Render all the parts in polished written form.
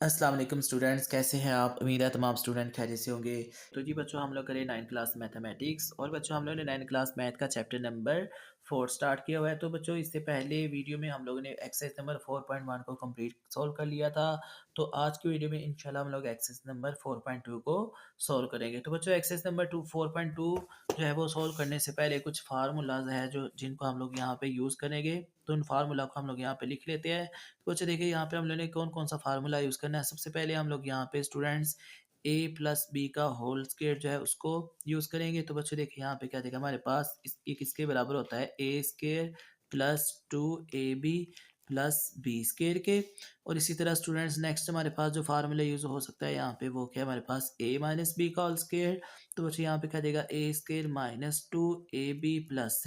अस्सलाम वालेकुम स्टूडेंट्स, कैसे हैं आप? उम्मीद है तमाम स्टूडेंट खैरियत से होंगे। तो जी बच्चों, हम लोग करें 9th क्लास मैथमेटिक्स और बच्चों हम लोगों ने 9th क्लास मैथ का चैप्टर नंबर 4 स्टार्ट किया हुआ है। तो बच्चों इससे पहले वीडियो में हम लोगों ने एक्सरसाइज नंबर 4.1 को कंप्लीट सॉल्व कर लिया था। तो आज की वीडियो में इंशाल्लाह हम लोग एक्सरसाइज नंबर 4.2 को सॉल्व करेंगे। तो बच्चों एक्सरसाइज नंबर 4.2 जो है वो सॉल्व करने से पहले कुछ फार्मूलाज है जो जिनको हम लोग यहाँ पे यूज़ करेंगे। तो उन फार्मूला को हम लोग यहाँ पे लिख लेते हैं। तो बच्चे देखिए यहाँ पे हम लोगों ने कौन-कौन सा फार्मूला यूज़ करना है। सबसे पहले हम लोग यहाँ पे स्टूडेंट्स a प्लस बी का होल स्क्वायर जो है उसको यूज़ करेंगे। तो बच्चे देखिए यहाँ पे क्या देगा हमारे पास ये किसके बराबर होता है, a square plus 2ab plus B square के। और इसी तरह स्टूडेंट्स नेक्स्ट हमारे पास जो फार्मूला यूज़ हो सकता है यहाँ पे वो क्या है हमारे पास a माइनस बी का होल स्क्वायर। तो बच्चे यहाँ पे क्या देगा a square minus 2ab plus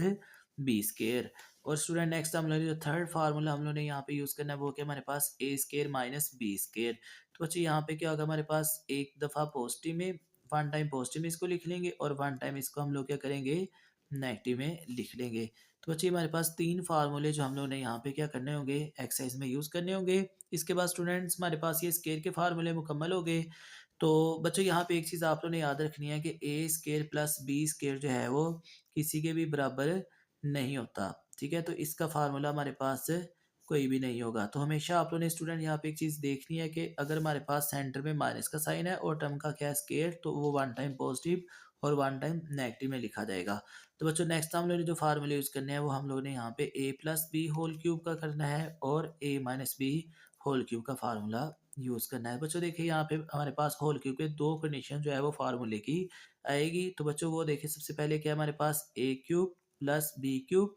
B square. और स्टूडेंट नेक्स्ट हम लोग जो थर्ड फार्मूला हम लोगों ने यहाँ पे यूज़ करना है वो क्या हमारे पास ए स्केयर माइनस बी स्केयर। तो बच्चे यहाँ पे क्या होगा हमारे पास एक दफ़ा पॉजिटिव में वन टाइम पॉजिटिव में इसको लिख लेंगे और वन टाइम इसको हम लोग क्या करेंगे नेगेटिव में लिख लेंगे। तो बच्चे हमारे पास तीन फार्मूले जो हम लोगों ने यहाँ पे क्या करने होंगे एक्सरसाइज में यूज़ करने होंगे। इसके बाद स्टूडेंट्स हमारे पास ये स्केयर के फार्मूले मुकम्मल हो गए। तो बच्चों यहाँ पे एक चीज़ आप लोगों ने याद रखनी है कि ए स्केयर प्लस बी स्केयर जो है वो किसी के भी बराबर नहीं होता। ठीक है? तो इसका फ़ॉर्मूला हमारे पास कोई भी नहीं होगा। तो हमेशा आप लोगों ने स्टूडेंट यहाँ पे एक चीज़ देखनी है कि अगर हमारे पास सेंटर में माइनस का साइन है और टर्म का क्या है स्क्वायर, तो वो वन टाइम पॉजिटिव और वन टाइम नेगेटिव में लिखा जाएगा। तो बच्चों नेक्स्ट हम लोगों ने जो फ़ॉर्मूले यूज़ करने हैं वो हम लोगों ने यहाँ पे a plus b whole cube का करना है और a minus b whole cube का फ़ॉर्मूला यूज़ करना है। बच्चों देखिए यहाँ पे हमारे पास होल क्यूब के 2 कंडीशन जो है वो फ़ॉर्मूले की आएगी। तो बच्चों वो देखिए सबसे पहले क्या है हमारे पास a cube plus B cube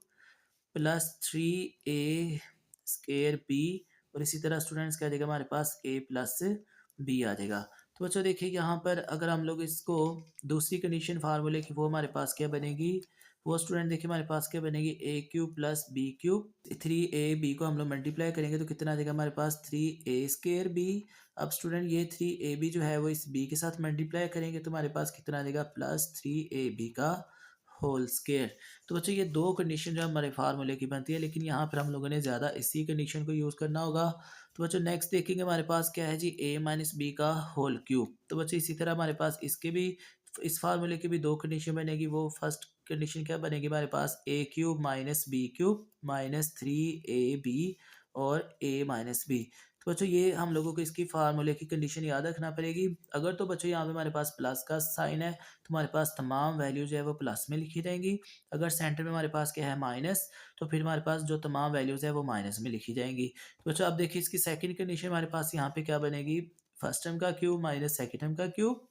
plus 3a square b. और इसी तरह स्टूडेंट्स क्या आ जाएगा हमारे पास a प्लस बी आ जाएगा। तो बच्चों देखिए यहाँ पर अगर हम लोग इसको दूसरी कंडीशन फार्मूले की वो हमारे पास क्या बनेगी, वो स्टूडेंट देखिए हमारे पास क्या बनेगी A cube plus B cube. 3ab को हम लोग मल्टीप्लाई करेंगे तो कितना आ जाएगा हमारे पास 3a स्क्वायर बी। अब स्टूडेंट ये 3ab जो है वो इस b के साथ मल्टीप्लाई करेंगे तो हमारे पास कितना आ जाएगा प्लस 3ab का होल स्क्वायर। तो बच्चों ये 2 कंडीशन जो हमारे फार्मूले की बनती है, लेकिन यहाँ पर हम लोगों ने ज़्यादा इसी कंडीशन को यूज़ करना होगा। तो बच्चों नेक्स्ट देखेंगे हमारे पास क्या है जी a माइनस बी का होल क्यूब। तो बच्चों इसी तरह हमारे पास इसके भी इस फार्मूले की भी 2 कंडीशन बनेगी। वो फर्स्ट कंडीशन क्या बनेगी हमारे पास a cube minus B cube minus 3ab और a माइनस बी। तो बच्चों ये हम लोगों को इसकी फार्मूले की कंडीशन याद रखना पड़ेगी। अगर तो बच्चों यहाँ पे हमारे पास प्लस का साइन है तो हमारे पास तमाम वैल्यू जो है वो प्लस में लिखी जाएंगी। अगर सेंटर में हमारे पास क्या है माइनस, तो फिर हमारे पास जो तमाम वैल्यूज़ है वो माइनस में लिखी जाएंगी। तो बच्चों अब देखिए इसकी सेकंड कंडीशन हमारे पास यहाँ पे क्या बनेगी, फर्स्ट टर्म का क्यूब माइनस सेकंड टर्म का क्यूब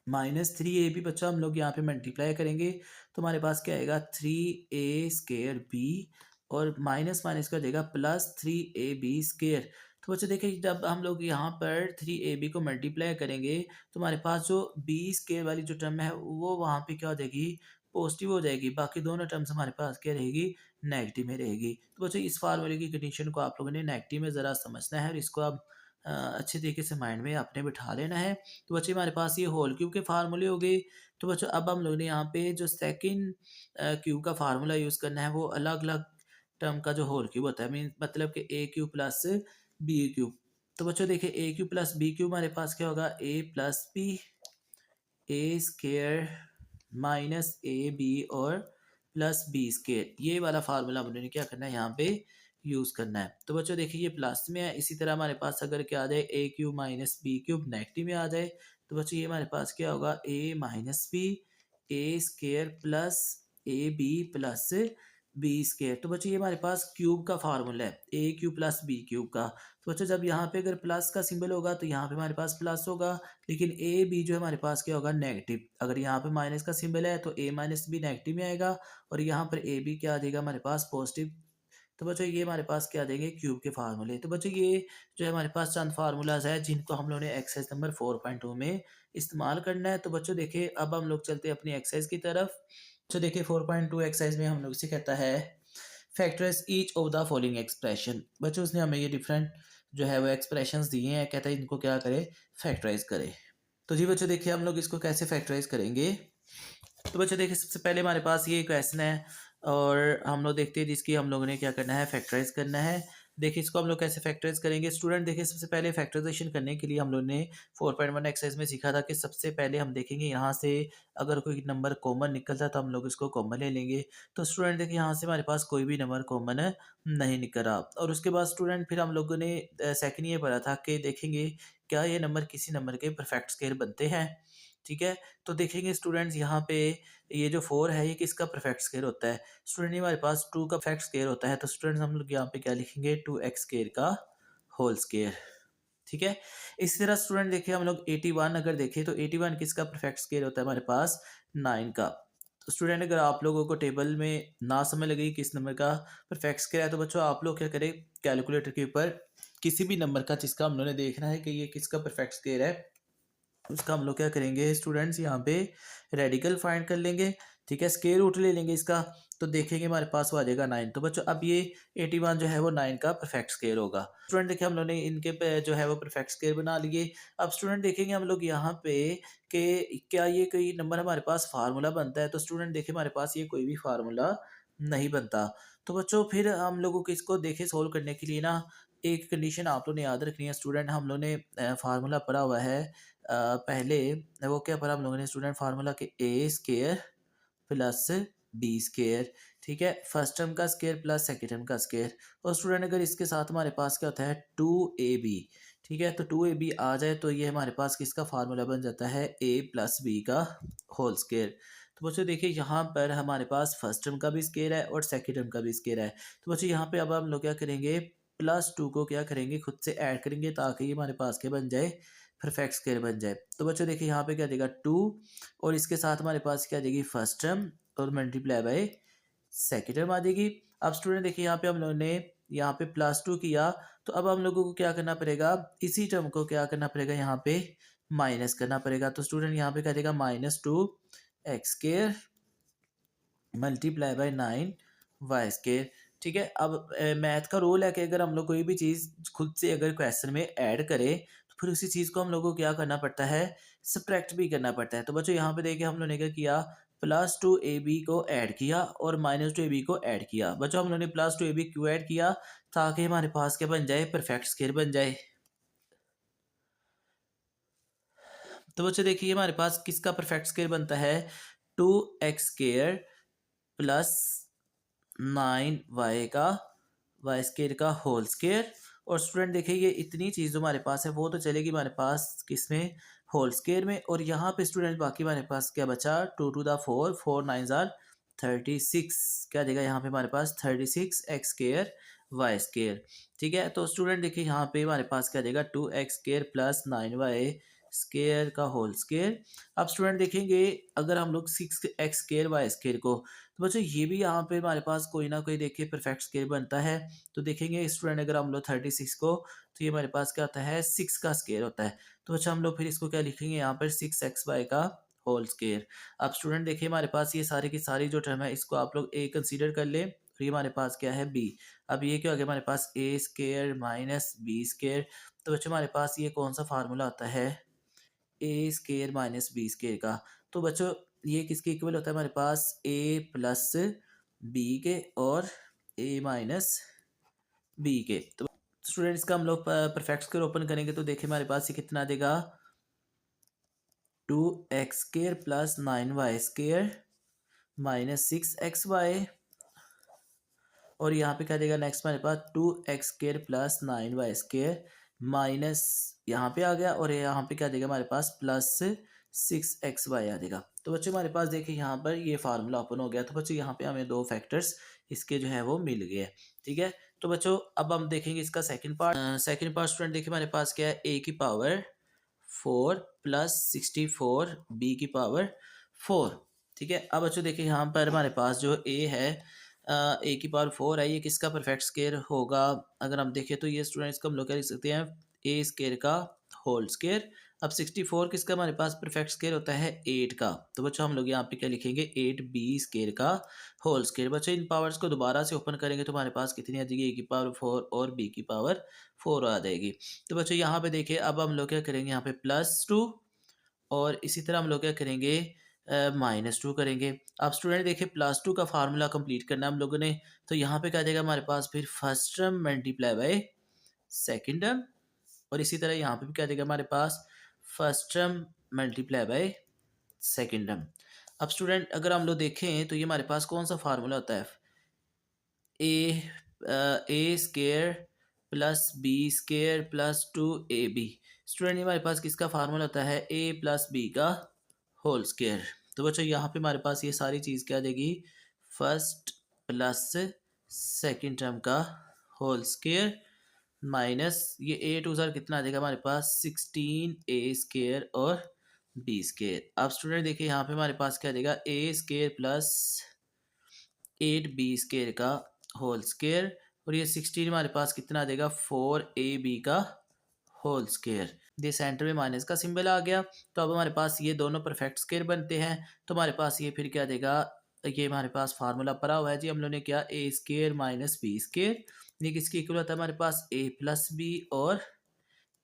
माइनस 3ab। बच्चों हम लोग यहाँ पे मल्टीप्लाई करेंगे तो हमारे पास क्या आएगा 3a स्क्वायर बी और माइनस माइनस का देगा प्लस 3ab स्क्वायर। तो बच्चों देखिए जब हम लोग यहाँ पर 3ab को मल्टीप्लाई करेंगे तो हमारे पास जो b स्क्वायर वाली जो टर्म है वो वहाँ पे क्या हो जाएगी पॉजिटिव हो जाएगी, बाकी दोनों टर्म्स हमारे पास क्या रहेगी नेगेटिव में रहेगी। तो बच्चों इस फार्मूले की कंडीशन को आप लोगों ने नेगेटिव में ज़रा समझना है और इसको आप अच्छे तरीके से माइंड में आपने बिठा लेना है। तो बच्चे हमारे पास ये होल क्यूब के फार्मूले हो गए। तो बच्चों अब हम लोग ने यहाँ पे जो सेकंड क्यूब का फार्मूला यूज़ करना है वो अलग-अलग टर्म का जो होल क्यूब होता है मीन मतलब कि A cube plus B cube. तो बच्चों देखिए A cube plus B cube हमारे पास क्या होगा A plus B A square minus A B और प्लस बी स्क्वायर, ये वाला फार्मूला हम लोगों ने क्या करना है यहाँ पे यूज़ करना है। तो बच्चों देखिए ये प्लस में है, इसी तरह हमारे पास अगर क्या आ जाए A cube minus B cube negative में आ जाए तो बच्चों ये हमारे पास क्या होगा A minus B A square plus A B plus B square. तो बच्चों ये हमारे पास क्यूब का फार्मूला है A cube plus B cube का। तो बच्चों जब यहाँ पे अगर प्लस का सिंबल होगा तो यहाँ पे हमारे पास प्लस होगा, लेकिन ए बी जो है हमारे पास क्या होगा नेगेटिव। अगर यहाँ पे माइनस का सिंबल है तो ए माइनस बी नेगेटिव में आएगा और यहाँ पर ए बी क्या आ जाएगा हमारे पास पॉजिटिव। तो बच्चों ये हमारे पास क्या आ जाएंगे क्यूब के फार्मूले। तो बच्चों ये जो है हमारे पास चंद फार्मूलाज है जिनको हम लोगों ने एक्सरसाइज नंबर 4.2 में इस्तेमाल करना है। तो बच्चों देखिए अब हम लोग चलते हैं अपनी एक्सरसाइज की तरफ। तो देखिए 4.2 एक्सरसाइज में हम लोग से कहता है factorise each of the following expression. बच्चों उसने हमें ये डिफरेंट जो है वो एक्सप्रेशंस दिए हैं, कहता है इनको क्या करे फैक्टराइज करे। तो जी बच्चों देखिए हम लोग इसको कैसे फैक्टराइज करेंगे। तो बच्चों देखिए सबसे पहले हमारे पास ये क्वेश्चन है और हम लोग देखते हैं जिसकी हम लोगों ने क्या करना है, फैक्टराइज करना है। देखिए इसको हम लोग कैसे फैक्टराइज करेंगे स्टूडेंट। देखिए सबसे पहले फैक्टराइजेशन करने के लिए हम लोग ने 4.1 एक्सरसाइज में सीखा था कि सबसे पहले हम देखेंगे यहाँ से अगर कोई नंबर कॉमन निकलता है तो हम लोग इसको कॉमन ले लेंगे। तो स्टूडेंट देखिए यहाँ से हमारे पास कोई भी नंबर कॉमन नहीं निकल रहा और उसके बाद स्टूडेंट फिर हम लोगों ने सेकंड ये पढ़ा था कि देखेंगे क्या ये नंबर किसी नंबर के परफेक्ट स्क्वायर बनते हैं। ठीक है, तो देखेंगे स्टूडेंट्स यहाँ पे ये जो 4 है ये किसका परफेक्ट स्क्वायर होता है। स्टूडेंट ये हमारे पास 2 का परफेक्ट स्क्वायर होता है तो स्टूडेंट्स हम लोग यहाँ पे क्या लिखेंगे 2x स्क्वायर का होल स्क्वायर। ठीक है, इसी तरह स्टूडेंट देखिए हम लोग 81 अगर देखें तो 81 किसका परफेक्ट स्क्वायर होता है हमारे पास 9 का। तो स्टूडेंट अगर आप लोगों को टेबल में ना समझ लगे किस नंबर का परफेक्ट स्क्वायर है तो बच्चों आप लोग क्या करें, कैलकुलेटर के ऊपर किसी भी नंबर का जिसका हम लोगों ने देखना है कि ये किसका परफेक्ट स्क्वायर है उसका हम लोग क्या करेंगे स्टूडेंट्स यहाँ पे रेडिकल फाइंड कर लेंगे। ठीक है, स्क्वायर रूट ले लेंगे इसका तो देखेंगे हमारे पास वो आ जाएगा 9। तो बच्चों अब ये 81 जो है वो 9 का परफेक्ट स्क्वायर होगा। स्टूडेंट देखिए हम लोगों ने इनके जो है वो परफेक्ट स्क्वायर बना लिए। अब स्टूडेंट देखेंगे हम लोग यहाँ पे कि क्या ये कोई नंबर हमारे पास फार्मूला बनता है। तो स्टूडेंट देखिए हमारे पास ये कोई भी फार्मूला नहीं बनता। तो बच्चों फिर हम लोगों को इसको देखे सोल्व करने के लिए ना एक कंडीशन आप लोगों ने याद रखनी है। स्टूडेंट हम लोगों ने फार्मूला पढ़ा हुआ है पहले, वो क्या पढ़ा हम लोगों ने स्टूडेंट फार्मूला के ए स्क्वायर प्लस बी स्क्वायर। ठीक है, फर्स्ट टर्म का स्क्वायर प्लस सेकंड टर्म का स्क्वायर। और स्टूडेंट अगर इसके साथ हमारे पास क्या होता है 2ab। ठीक है, तो 2ab आ जाए तो ये हमारे पास किसका फार्मूला बन जाता है a प्लस बी का होल स्क्वायर। तो बच्चों देखिए यहाँ पर हमारे पास फर्स्ट टर्म का भी स्क्वायर है और सेकंड टर्म का भी स्क्वायर है। तो बच्चों यहाँ पे अब हम लोग क्या करेंगे +2 को क्या करेंगे खुद से ऐड करेंगे ताकि ये हमारे पास क्या बन जाए, परफेक्ट स्क्वायर बन जाए। तो बच्चों देखिए यहाँ पे क्या देगा 2 और इसके साथ हमारे पास क्या आ जाएगी फर्स्ट टर्म और मल्टीप्लाई बाय सेकेंड टर्म आ जाएगी। अब स्टूडेंट देखिए यहाँ पे हम लोगों ने यहाँ पे +2 किया तो अब हम लोगों को क्या करना पड़ेगा, इसी टर्म को क्या करना पड़ेगा यहाँ पे माइनस करना पड़ेगा। तो स्टूडेंट यहाँ पे क्या देगा -2x square multiply bye 9y square. ठीक है, अब मैथ का रूल है कि अगर हम लोग कोई भी चीज़ खुद से अगर क्वेश्चन में ऐड करें तो फिर उसी चीज़ को हम लोग को क्या करना पड़ता है, सब्ट्रैक्ट भी करना पड़ता है। तो बच्चों यहाँ पे देखिए हम लोगों ने क्या किया +2ab को ऐड किया और -2ab को ऐड किया। बच्चों हम लोगों ने +2ab क्यों ऐड किया, ताकि हमारे पास क्या बन जाए, परफेक्ट स्क्वायर बन जाए। तो बच्चों देखिए हमारे पास किसका परफेक्ट स्क्वायर बनता है 2x स्क्वायर प्लस 9y का वाई स्क्वायर का होल स्क्वायर। और स्टूडेंट देखिए ये इतनी चीज़ जो हमारे पास है वो तो चलेगी हमारे पास किसमें, होल स्क्वायर में। और यहाँ पे स्टूडेंट बाकी हमारे पास क्या बचा 2 टू द 4 4 9 आर 36 क्या देगा यहाँ पे हमारे पास 36x स्क्वायर वाई स्क्वायर। ठीक है, तो स्टूडेंट देखिए यहाँ पे हमारे पास क्या देगा 2x square plus 9y square का होल स्क्वायर। अब स्टूडेंट देखेंगे अगर हम लोग 6x स्क्वायर वाई स्क्वायर को, तो बच्चों ये भी यहाँ पे हमारे पास कोई ना कोई देखिए परफेक्ट स्क्वायर बनता है। तो देखेंगे स्टूडेंट अगर हम लोग 36 को, तो ये हमारे पास क्या होता है 6 का स्क्वायर होता है। तो अच्छा हम लोग फिर इसको क्या लिखेंगे यहाँ पर 6xy का होल स्क्वायर। अब स्टूडेंट देखिए हमारे पास ये सारी की सारी जो टर्म है इसको आप लोग ए कंसीडर कर ले, फिर ये हमारे पास क्या है बी। अब ये क्या हो गया हमारे पास ए स्क्वायर माइनस बी स्क्वायर। तो बच्चों हमारे पास ये कौन सा फार्मूला होता है ए स्क्वायर माइनस बी स्क्वायर का। तो बच्चों ये किसके इक्वल होता है हमारे पास ए प्लस बी के और ए माइनस बी के। तो स्टूडेंट्स का हम लोग परफेक्ट स्क्वायर ओपन करेंगे तो देखिए हमारे पास ये कितना देगा 2x square plus 9y square minus 6xy। और यहाँ पे क्या देगा नेक्स्ट हमारे पास 2x square plus 9y square minus यहाँ पे आ गया और यहाँ पे क्या देगा हमारे पास प्लस 6xy आ जाएगा। तो बच्चों हमारे पास देखिए यहाँ पर ये फार्मूला ओपन हो गया। तो बच्चों यहाँ पे हमें दो फैक्टर्स इसके जो है वो मिल गए। ठीक है, तो बच्चों अब हम देखेंगे इसका second part. Second part student देखिए हमारे पास क्या है a की पावर 4 प्लस 64 b की पावर 4। ठीक है, अब बच्चों देखिए यहाँ पर हमारे पास जो a है ए की पावर 4 है, ये किसका परफेक्ट स्क्वायर होगा। अगर हम देखें तो ये स्टूडेंट्स को हम लोग क्या लिख सकते हैं ए स्क्वायर का होल स्क्वायर। अब 64 किसका हमारे पास परफेक्ट स्क्वायर होता है 8 का। तो बच्चों हम लोग यहाँ पे क्या लिखेंगे 8b स्क्वायर का होल स्क्वायर। बच्चों इन पावर्स को दोबारा से ओपन करेंगे तो हमारे पास कितनी आ जाएगी ए की पावर 4 और बी की पावर 4 आ जाएगी। तो बच्चों यहाँ पे देखिए अब हम लोग क्या करेंगे यहाँ पे +2 और इसी तरह हम लोग क्या करेंगे, -2 करेंगे। अब स्टूडेंट देखिए +2 का फार्मूला कंप्लीट करना है हम लोगों ने, तो यहाँ पे क्या आ जाएगा हमारे पास फिर first term multiply by second term, और इसी तरह यहाँ पे भी क्या आ जाएगा हमारे पास first term multiply by second term. अब स्टूडेंट अगर हम लोग देखें तो ये हमारे पास कौन सा फार्मूला होता है, A square plus B square plus 2ab। Student ये हमारे पास किसका फार्मूला होता है, ए प्लस बी का होल स्केयर। तो बच्चों यहाँ पे हमारे पास ये सारी चीज़ क्या आ जाएगी, फर्स्ट प्लस सेकंड टर्म का होल स्केयर माइनस ये ए टू ज़र कितना आ जाएगा हमारे पास 16a² और b²। अब स्टूडेंट देखिए यहाँ पे हमारे पास क्या आ जाएगा, a² प्लस 8b² का होल स्केयर, और ये 16 हमारे पास कितना आ जाएगा 4ab का होल स्केयर। ये सेंटर में माइनस का सिंबल आ गया, तो अब हमारे पास ये दोनों परफेक्ट स्केयर बनते हैं। तो हमारे पास ये फिर क्या देगा, ये हमारे पास फार्मूला पड़ा हुआ है जी, हम लोगों ने क्या a² माइनस b², ये किसकी इक्वल होता है हमारे पास a प्लस बी और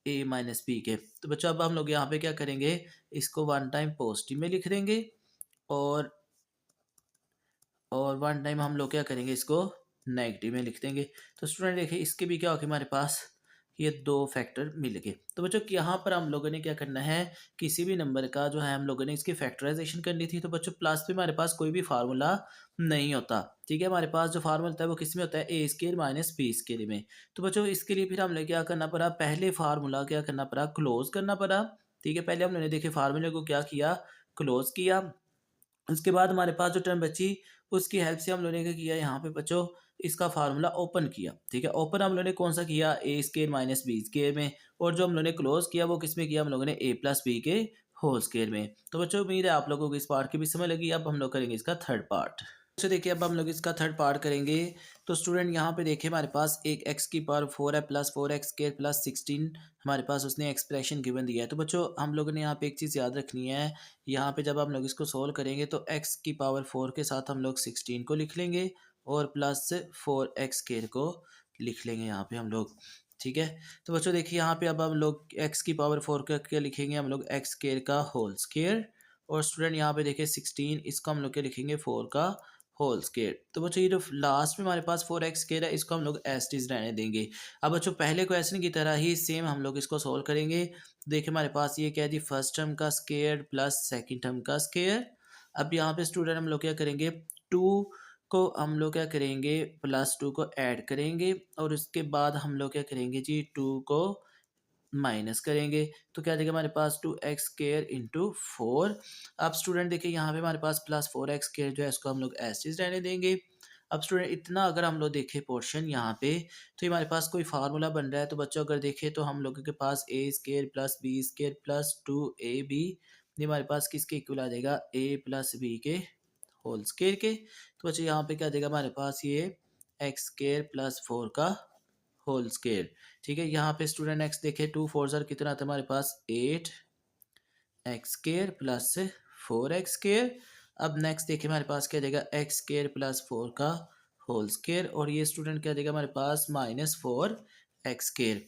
a माइनस बी के। तो बच्चों अब हम लोग यहाँ पे क्या करेंगे, इसको वन टाइम पॉजिटिव में लिख देंगे, और वन टाइम हम लोग क्या करेंगे, इसको नेगेटिव में लिख देंगे। तो स्टूडेंट देखिए इसके भी क्या होगा हमारे पास ये दो फैक्टर मिल गए। तो बच्चों यहाँ पर हम लोगों ने क्या करना है, किसी भी नंबर का जो है हम लोगों ने इसकी फैक्टराइजेशन करनी थी। तो बच्चों प्लस पे हमारे पास कोई भी फार्मूला नहीं होता, ठीक है। हमारे पास जो फार्मूला होता है वो किस में होता है, a² माइनस b² में। तो बच्चों इसके लिए फिर हमने क्या करना पड़ा, पहले फार्मूला क्या करना पड़ा, क्लोज करना पड़ा, ठीक है। पहले हम लोगों ने देखे फार्मूले को क्या किया, क्लोज किया। उसके बाद हमारे पास जो टर्म बची उसकी हेल्प से हम लोगों ने क्या किया, यहाँ पे बच्चों इसका फार्मूला ओपन किया, ठीक है। ओपन हम लोगों ने कौन सा किया, a² माइनस b² में, और जो हम लोगों ने क्लोज किया वो किस में किया, हम लोगों ने a प्लस बी के होल स्केयर में। तो बच्चों उम्मीद है आप लोगों को इस पार्ट की भी समझ लगी। अब हम लोग करेंगे इसका थर्ड पार्ट। तो देखिए अब हम लोग इसका थर्ड पार्ट करेंगे। तो स्टूडेंट यहाँ पे देखिए हमारे पास एक x की पावर 4 है प्लस 4x² प्लस 16 हमारे पास उसने एक्सप्रेशन गिवन दिया है। तो बच्चों हम लोगों ने यहाँ पे एक चीज़ याद रखनी है, यहाँ पे जब हम लोग इसको सोल्व करेंगे तो x की पावर 4 के साथ हम लोग 16 को लिख लेंगे और प्लस 4x² को लिख लेंगे यहाँ पे हम लोग, ठीक है। तो बच्चों देखिए यहाँ पे अब हम लोग x की पावर 4 का क्या लिखेंगे, हम लोग x² का होल स्केयर, और स्टूडेंट यहाँ पे देखिए 16 इसको हम लोग क्या लिखेंगे 4 का होल स्केयर। तो बच्चों ये जो लास्ट में हमारे पास 4x² है इसको हम लोग एज इट इज रहने देंगे। अब बच्चों पहले क्वेश्चन की तरह ही सेम हम लोग इसको सोल्व करेंगे। देखिए हमारे पास ये क्या है जी, फर्स्ट टर्म का स्केयर प्लस सेकंड टर्म का स्केयर। अब यहाँ पे स्टूडेंट हम लोग क्या करेंगे, 2 को हम लोग क्या करेंगे +2 को ऐड करेंगे, और उसके बाद हम लोग क्या करेंगे जी 2 को माइनस करेंगे। तो क्या देगा हमारे पास 2x² इंटू 4। अब स्टूडेंट देखिए यहाँ पे हमारे पास प्लस 4x² जो है इसको हम लोग ऐसे ही रहने देंगे। अब स्टूडेंट इतना अगर हम लोग देखें पोर्शन यहाँ पे, तो ये हमारे पास कोई फार्मूला बन रहा है। तो बच्चों अगर देखें तो हम लोगों के पास a² plus b² plus 2ab, ये हमारे पास किसके इक्वल आ जाएगा, a प्लस b के होल स्केयर के। तो बच्चों यहाँ पे क्या देगा हमारे पास ये x² प्लस 4 का होल स्केयर, ठीक है। यहाँ पे स्टूडेंट नेक्स्ट देखे 2 4 सर कितना आता है हमारे पास 8x² प्लस 4x²। अब नेक्स्ट देखिए हमारे पास क्या देगा x² प्लस 4 का होल स्केयर, और ये स्टूडेंट क्या देगा हमारे पास -4x²।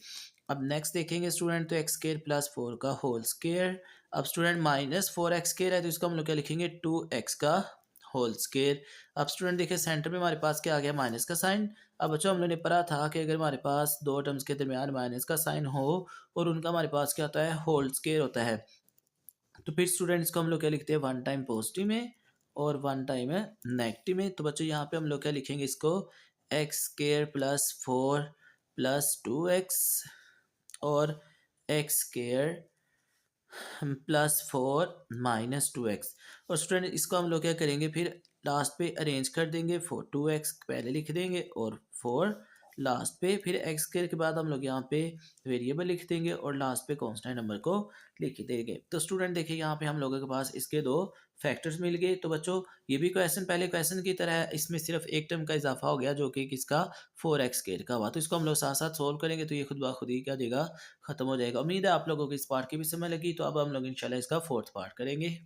अब नेक्स्ट देखेंगे स्टूडेंट तो x² प्लस 4 का होल स्केयर। अब स्टूडेंट -4x² है तो इसको हम लोग क्या लिखेंगे 2x का होल स्केयर। अब स्टूडेंट देखिए सेंटर में हमारे पास क्या आ गया, माइनस का साइन। अब बच्चों हम लोगों ने पढ़ा था कि अगर हमारे पास दो टर्म्स के दरमियान माइनस का साइन हो और उनका हमारे पास क्या होता है, होल स्केयर होता है, तो फिर स्टूडेंट्स को हम लोग क्या लिखते हैं, वन टाइम पॉजिटिव में और वन टाइम है नेगेटिव में। तो बच्चों यहाँ पे हम लोग क्या लिखेंगे इसको, x² प्लस 4 प्लस 2x और x² +4 -2x। और स्टूडेंट इसको हम लोग क्या करेंगे, फिर लास्ट पे अरेंज कर देंगे, 2x पहले लिख देंगे और 4 लास्ट पे, फिर x स्क्वायर के बाद हम लोग यहाँ पे वेरिएबल लिख देंगे और लास्ट पे कांस्टेंट नंबर को लिख देंगे। तो स्टूडेंट देखिए यहाँ पे हम लोगों के पास इसके दो फैक्टर्स मिल गए। तो बच्चों ये भी क्वेश्चन पहले क्वेश्चन की तरह है, इसमें सिर्फ एक टर्म का इजाफा हो गया जो कि किसका 4x² का हुआ। तो इसको हम लोग साथ साथ सोल्व करेंगे तो ये खुद ब खुद ही क्या देगा, खत्म हो जाएगा। उम्मीद है आप लोगों को इस पार्ट की भी समझ लगी। तो अब हम लोग इंशाल्लाह इसका फोर्थ पार्ट करेंगे।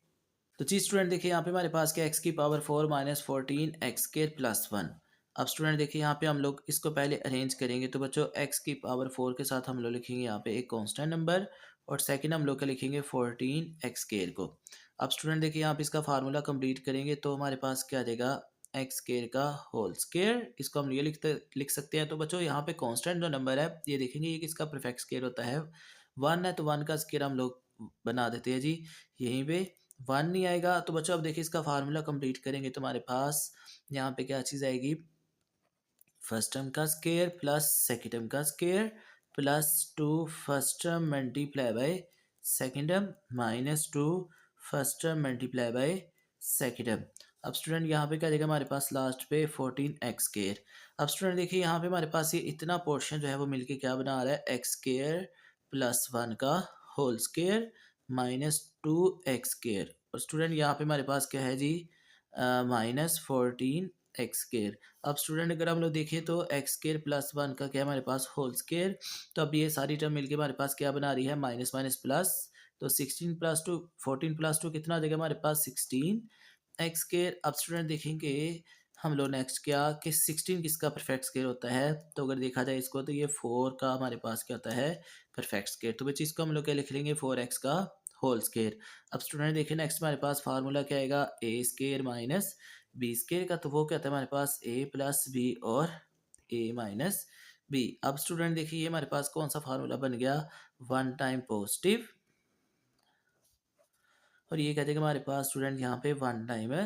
तो जी स्टूडेंट देखिए यहाँ पे हमारे पास क्या, x की पावर 4 माइनस 14 x² प्लस 1। अब स्टूडेंट देखिए यहाँ पे हम लोग इसको पहले अरेंज करेंगे। तो बच्चों x की पावर 4 के साथ हम लोग लिखेंगे यहाँ पे एक कांस्टेंट नंबर और सेकंड हम लोग क्या लिखेंगे 14x² को। अब स्टूडेंट देखिए यहाँ पे इसका फार्मूला कंप्लीट करेंगे तो हमारे पास क्या आ जाएगा x² का होल स्क्वायर। इसको हम ये लिख सकते हैं। तो बच्चों यहाँ पे कांस्टेंट जो नंबर है ये देखेंगे ये किसका परफेक्ट स्क्वायर होता है, 1 है तो 1 का स्क्वायर हम लोग बना देते हैं जी। यहीं पे 1 नहीं आएगा तो बच्चों अब देखिए इसका फार्मूला कंप्लीट करेंगे तो हमारे पास यहाँ पे क्या चीज़ आएगी, फर्स्ट टर्म का स्क्वायर प्लस सेकंड टर्म का square plus 2 first term multiply by second term minus 2 first term multiply by second term. अब स्टूडेंट यहाँ पे क्या देगा हमारे पास लास्ट पे 14x²। अब स्टूडेंट देखिए यहाँ पे हमारे पास ये इतना पोर्शन जो है वो मिलके क्या बना रहा है x² प्लस 1 का होल स्क्वायर माइनस 2x²। और स्टूडेंट यहाँ पे हमारे पास क्या है जी -14x²। अब स्टूडेंट अगर हम लोग देखें तो x² प्लस 1 का क्या है हमारे पास होल स्क्वायर। तो अब ये सारी टर्म मिलके हमारे पास क्या बना रही है माइनस माइनस प्लस। तो 16 प्लस 2 14 प्लस 2 कितना आ जाएगा हमारे पास 16x²। अब स्टूडेंट देखेंगे हम लोग नेक्स्ट क्या कि 16 किसका परफेक्ट स्क्वायर होता है। तो अगर देखा जाए इसको तो ये 4 का हमारे पास क्या होता है परफेक्ट स्क्वायर। तो बच्चे इसको हम लोग क्या लिख लेंगे 4x का होल स्क्वायर। अब स्टूडेंट देखिए नेक्स्ट हमारे पास फार्मूला क्या आएगा a² माइनस b² का। तो वो क्या होता है हमारे पास a प्लस बी और a माइनस बी। अब स्टूडेंट देखिए ये हमारे पास कौन सा फार्मूला बन गया, 1 टाइम पॉजिटिव और ये क्या देगा हमारे पास स्टूडेंट यहाँ पे 1 टाइम है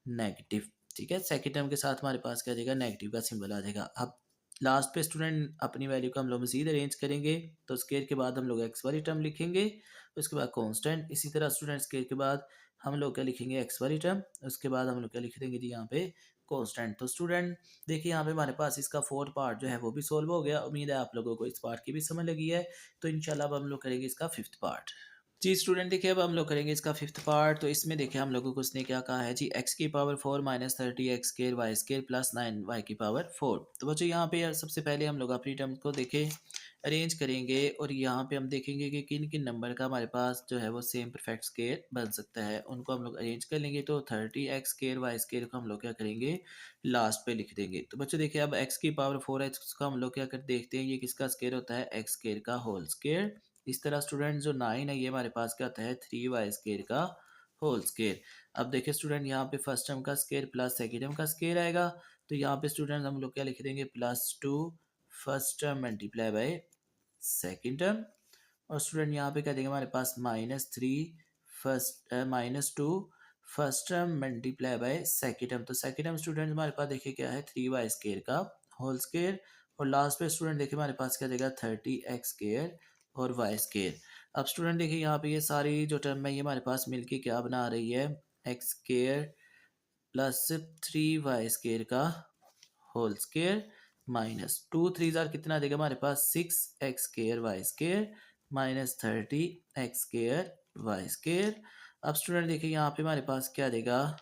नेगेटिव। ठीक है, सेकेंड टर्म के साथ हमारे पास क्या देगा नेगेटिव का सिंबल आ जाएगा। अब लास्ट पे स्टूडेंट अपनी वैल्यू को हम लोग मजीद अरेंज करेंगे। तो स्केयर के बाद हम लोग एक्स वाली टर्म लिखेंगे, उसके बाद कांस्टेंट। इसी तरह स्टूडेंट स्केयर के बाद हम लोग क्या लिखेंगे एक्स वाली टर्म, उसके बाद हम लोग क्या लिख देंगे जी यहाँ पे कांस्टेंट। तो स्टूडेंट देखिए यहाँ पे हमारे पास इसका फोर्थ पार्ट जो है वो भी सोल्व हो गया। उम्मीद है आप लोगों को इस पार्ट की भी समझ लगी है। तो इंशाल्लाह अब हम लोग करेंगे इसका फिफ्थ पार्ट। जी स्टूडेंट देखिए अब हम लोग करेंगे इसका फिफ्थ पार्ट। तो इसमें देखिए हम लोगों को उसने क्या कहा है जी x की power 4 minus 30x² y² plus 9 y की पावर 4। तो बच्चों यहाँ पे यार सबसे पहले हम लोग अपनी टर्म को देखें अरेंज करेंगे और यहाँ पे हम देखेंगे कि किन किन नंबर का हमारे पास जो है वो सेम परफेक्ट स्क्वायर बन सकता है, उनको हम लोग अरेंज कर लेंगे। तो 30x² y² को हम लोग क्या करेंगे लास्ट पे लिख देंगे। तो बच्चों देखिए अब x की पावर 4 है इसको हम लोग क्या कर देखते हैं ये किसका स्क्वायर होता है x² का होल स्क्वायर। इस तरह स्टूडेंट जो 9 है ये हमारे पास क्या होता है 3y² का होल स्क्वायर। अब देखिए स्टूडेंट यहाँ पे फर्स्ट टर्म का स्क्वायर प्लस सेकेंड टर्म का स्क्वायर आएगा। तो यहाँ पे स्टूडेंट हम लोग क्या लिख देंगे +2 first term multiply by second term. और स्टूडेंट यहाँ पे क्या देंगे हमारे पास -2 first term multiply by second term. तो सेकेंड टर्म स्टूडेंट हमारे पास देखिए क्या है 3y² का होल स्क्वायर। और लास्ट पे स्टूडेंट देखिए हमारे पास क्या देगा 30x² और y²। अब स्टूडेंट देखिए यहाँ पे ये सारी जो टर्म है ये हमारे पास मिलके क्या बना रही है x² प्लस 3y² का होल स्क्वायर माइनस 2 3 जार कितना देगा हमारे पास 6x² y² minus 30x² y²। अब स्टूडेंट देखिए यहाँ पे हमारे पास क्या देगा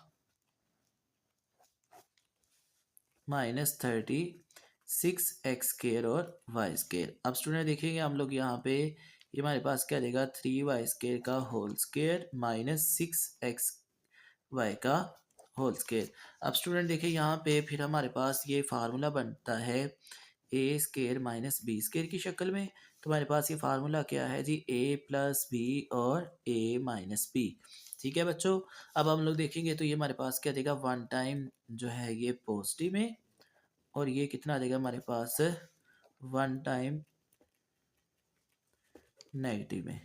-36x² और y²। अब स्टूडेंट देखेंगे हम लोग यहाँ पे ये हमारे पास क्या देगा 3y² का होल स्क्वायर माइनस 6xy का होल स्क्वायर। अब स्टूडेंट देखिए यहाँ पे फिर हमारे पास ये फार्मूला बनता है a² माइनस b² की शक्ल में। तो हमारे पास ये फार्मूला क्या है जी a प्लस बी और a माइनस बी। ठीक है बच्चों, अब हम लोग देखेंगे तो ये हमारे पास क्या देगा 1 टाइम जो है ये पॉजिटिव में और ये कितना देगा हमारे पास 1 टाइम नेगेटिव में।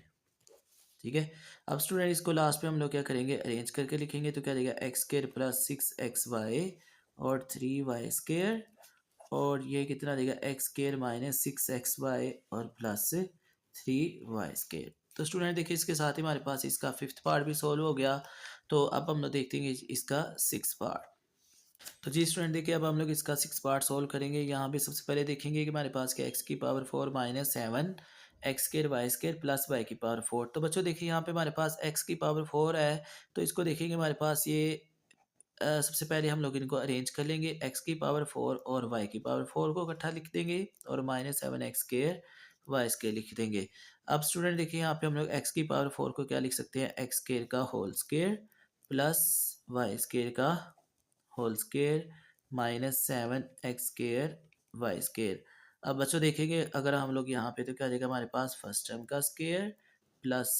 ठीक है, अब स्टूडेंट इसको लास्ट पे हम लोग क्या करेंगे अरेंज करके लिखेंगे। तो क्या देगा x² प्लस 6xy और 3y² और ये कितना देगा x² माइनस 6xy और प्लस 3y²। तो स्टूडेंट देखिए इसके साथ ही हमारे पास इसका फिफ्थ पार्ट भी सोल्व हो गया। तो अब हम लोग देखते हैं इसका सिक्स पार्ट। तो जी स्टूडेंट देखिए अब हम लोग इसका सिक्स पार्ट सोल्व करेंगे। यहाँ पे सबसे पहले देखेंगे कि हमारे पास क्या x की power 4 minus 7 x² y² plus y की पावर 4। तो बच्चों देखिए यहाँ पे हमारे पास x की पावर 4 है तो इसको देखेंगे हमारे पास ये सबसे पहले हम लोग इनको अरेंज कर लेंगे x की पावर 4 और y की पावर 4 को इकट्ठा लिख देंगे और -7x² y² लिख देंगे। अब स्टूडेंट देखिए यहाँ पे हम लोग x की पावर 4 को क्या लिख सकते हैं x² का होल स्क्वायर प्लस y² का होल स्क्वायर -7x² y²। अब बच्चों देखेंगे अगर हम लोग यहाँ पे तो क्या देगा हमारे पास फर्स्ट टर्म का स्क्वायर प्लस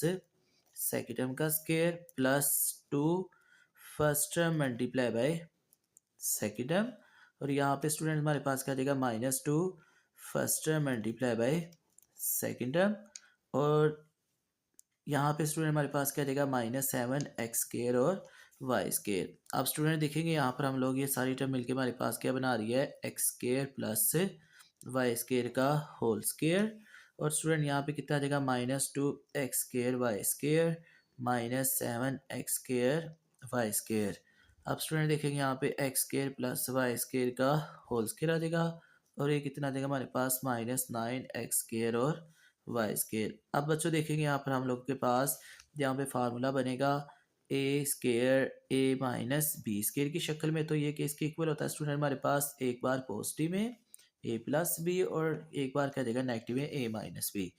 सेकेंड टर्म का square plus 2 first term multiply by second term, और यहाँ पे स्टूडेंट हमारे पास क्या देगा -2 first term multiply by second term, और यहाँ पे स्टूडेंट हमारे पास क्या देगा -7 x² और y²। अब स्टूडेंट देखेंगे यहाँ पर हम लोग ये सारी टर्म मिलके हमारे पास क्या बना रही है x² प्लस y² का होल स्केयर, और स्टूडेंट यहाँ पे कितना देगा -2 x² y² -7 x² y²। अब स्टूडेंट देखेंगे यहाँ पे x² प्लस y² का होल स्केयर आ जाएगा, और ये कितना देगा हमारे पास -9 x² और y²। अब बच्चों देखेंगे यहाँ पर हम लोग के पास यहाँ पे फार्मूला बनेगा a² a माइनस b² की शक्ल में, तो ये किसके इक्वल होता है स्टूडेंट हमारे पास एक बार पॉजिटिव में a प्लस बी और एक बार क्या देगा नेगेटिव में a माइनस बी।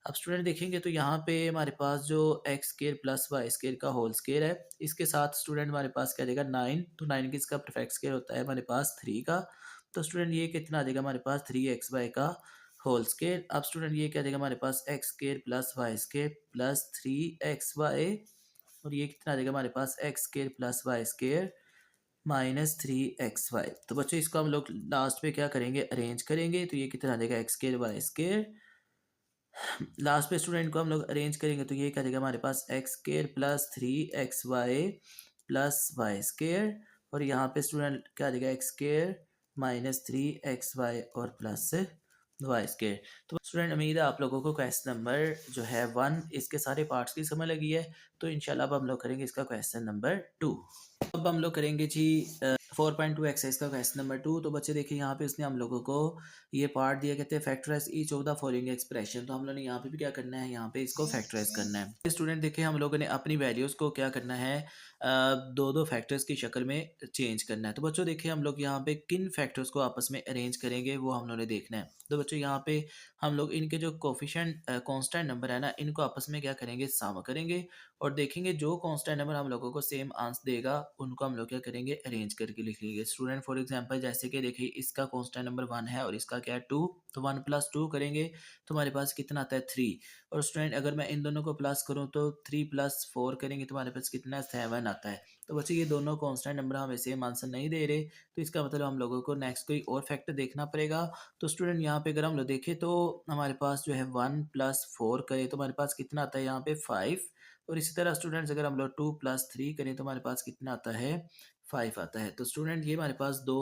अब स्टूडेंट देखेंगे तो यहाँ पे हमारे पास जो x² प्लस y² का होल स्केयर है, इसके साथ स्टूडेंट हमारे पास क्या देगा 9, तो 9 किसका परफेक्ट स्केयर होता है हमारे पास 3 का, तो स्टूडेंट ये कितना देगा हमारे पास 3xy का होल स्केयर। अब स्टूडेंट ये क्या देगा हमारे पास x² plus y² plus 3xy, और ये कितना देगा हमारे पास x² प्लस y² -3xy। तो बच्चों इसको हम लोग लास्ट में क्या करेंगे अरेंज करेंगे, तो ये कितना देगा x² y², लास्ट पे स्टूडेंट को हम लोग अरेंज करेंगे तो ये क्या देगा हमारे पास x² plus 3xy plus y², और यहाँ पे स्टूडेंट क्या देगा x² -3xy और प्लस y²। तो स्टूडेंट उम्मीद है आप लोगों को क्वेश्चन नंबर जो है 1 इसके सारे पार्ट्स की समझ लगी है, तो इंशाल्लाह अब हम लोग करेंगे इसका क्वेश्चन नंबर 2। अब हम लोग करेंगे जी 4.2 एक्सरसाइज का क्वेश्चन नंबर 2। तो बच्चे देखिए यहाँ पे उसने हम लोगों को ये पार्ट दिया, कहते हैं factorise each of the following expression, तो हम लोगों ने यहाँ पे भी क्या करना है, यहाँ पे इसको फैक्टराइज करना है। स्टूडेंट देखिए हम लोगों ने अपनी वैल्यूज़ को क्या करना है दो दो फैक्टर्स की शक्ल में चेंज करना है। तो बच्चों देखिए हम लोग यहाँ पे किन फैक्टर्स को आपस में अरेंज करेंगे वो हम लोगों ने देखना है। तो बच्चों यहाँ पे हम लोग इनके जो कोफिशिएंट कांस्टेंट नंबर है ना, इनको आपस में क्या करेंगे सम करेंगे, और देखेंगे जो कांस्टेंट नंबर हम लोगों को सेम आंसर देगा उनको हम लोग क्या करेंगे अरेंज करके लिख लेंगे। स्टूडेंट फॉर एग्जांपल जैसे कि देखिए इसका कांस्टेंट नंबर 1 है और इसका क्या है 2, तो 1 + 2 करेंगे तो हमारे पास कितना आता है 3, और स्टूडेंट अगर मैं इन दोनों को प्लस करूं तो 3 + 4 करेंगे तो हमारे पास कितना 7 आता है। तो बच्चे ये दोनों कांस्टेंट नंबर हमें सेम आंसर नहीं दे रहे, तो इसका मतलब हम लोगों को नेक्स्ट कोई और फैक्टर देखना पड़ेगा। तो स्टूडेंट यहाँ पे अगर हम लोग देखें तो हमारे पास जो है 1 + 4 करें तो हमारे पास कितना आता है यहाँ पे 5, और इसी तरह स्टूडेंट्स अगर हम लोग 2 + 3 करें तो हमारे पास कितना आता है 5 आता है। तो स्टूडेंट ये हमारे पास दो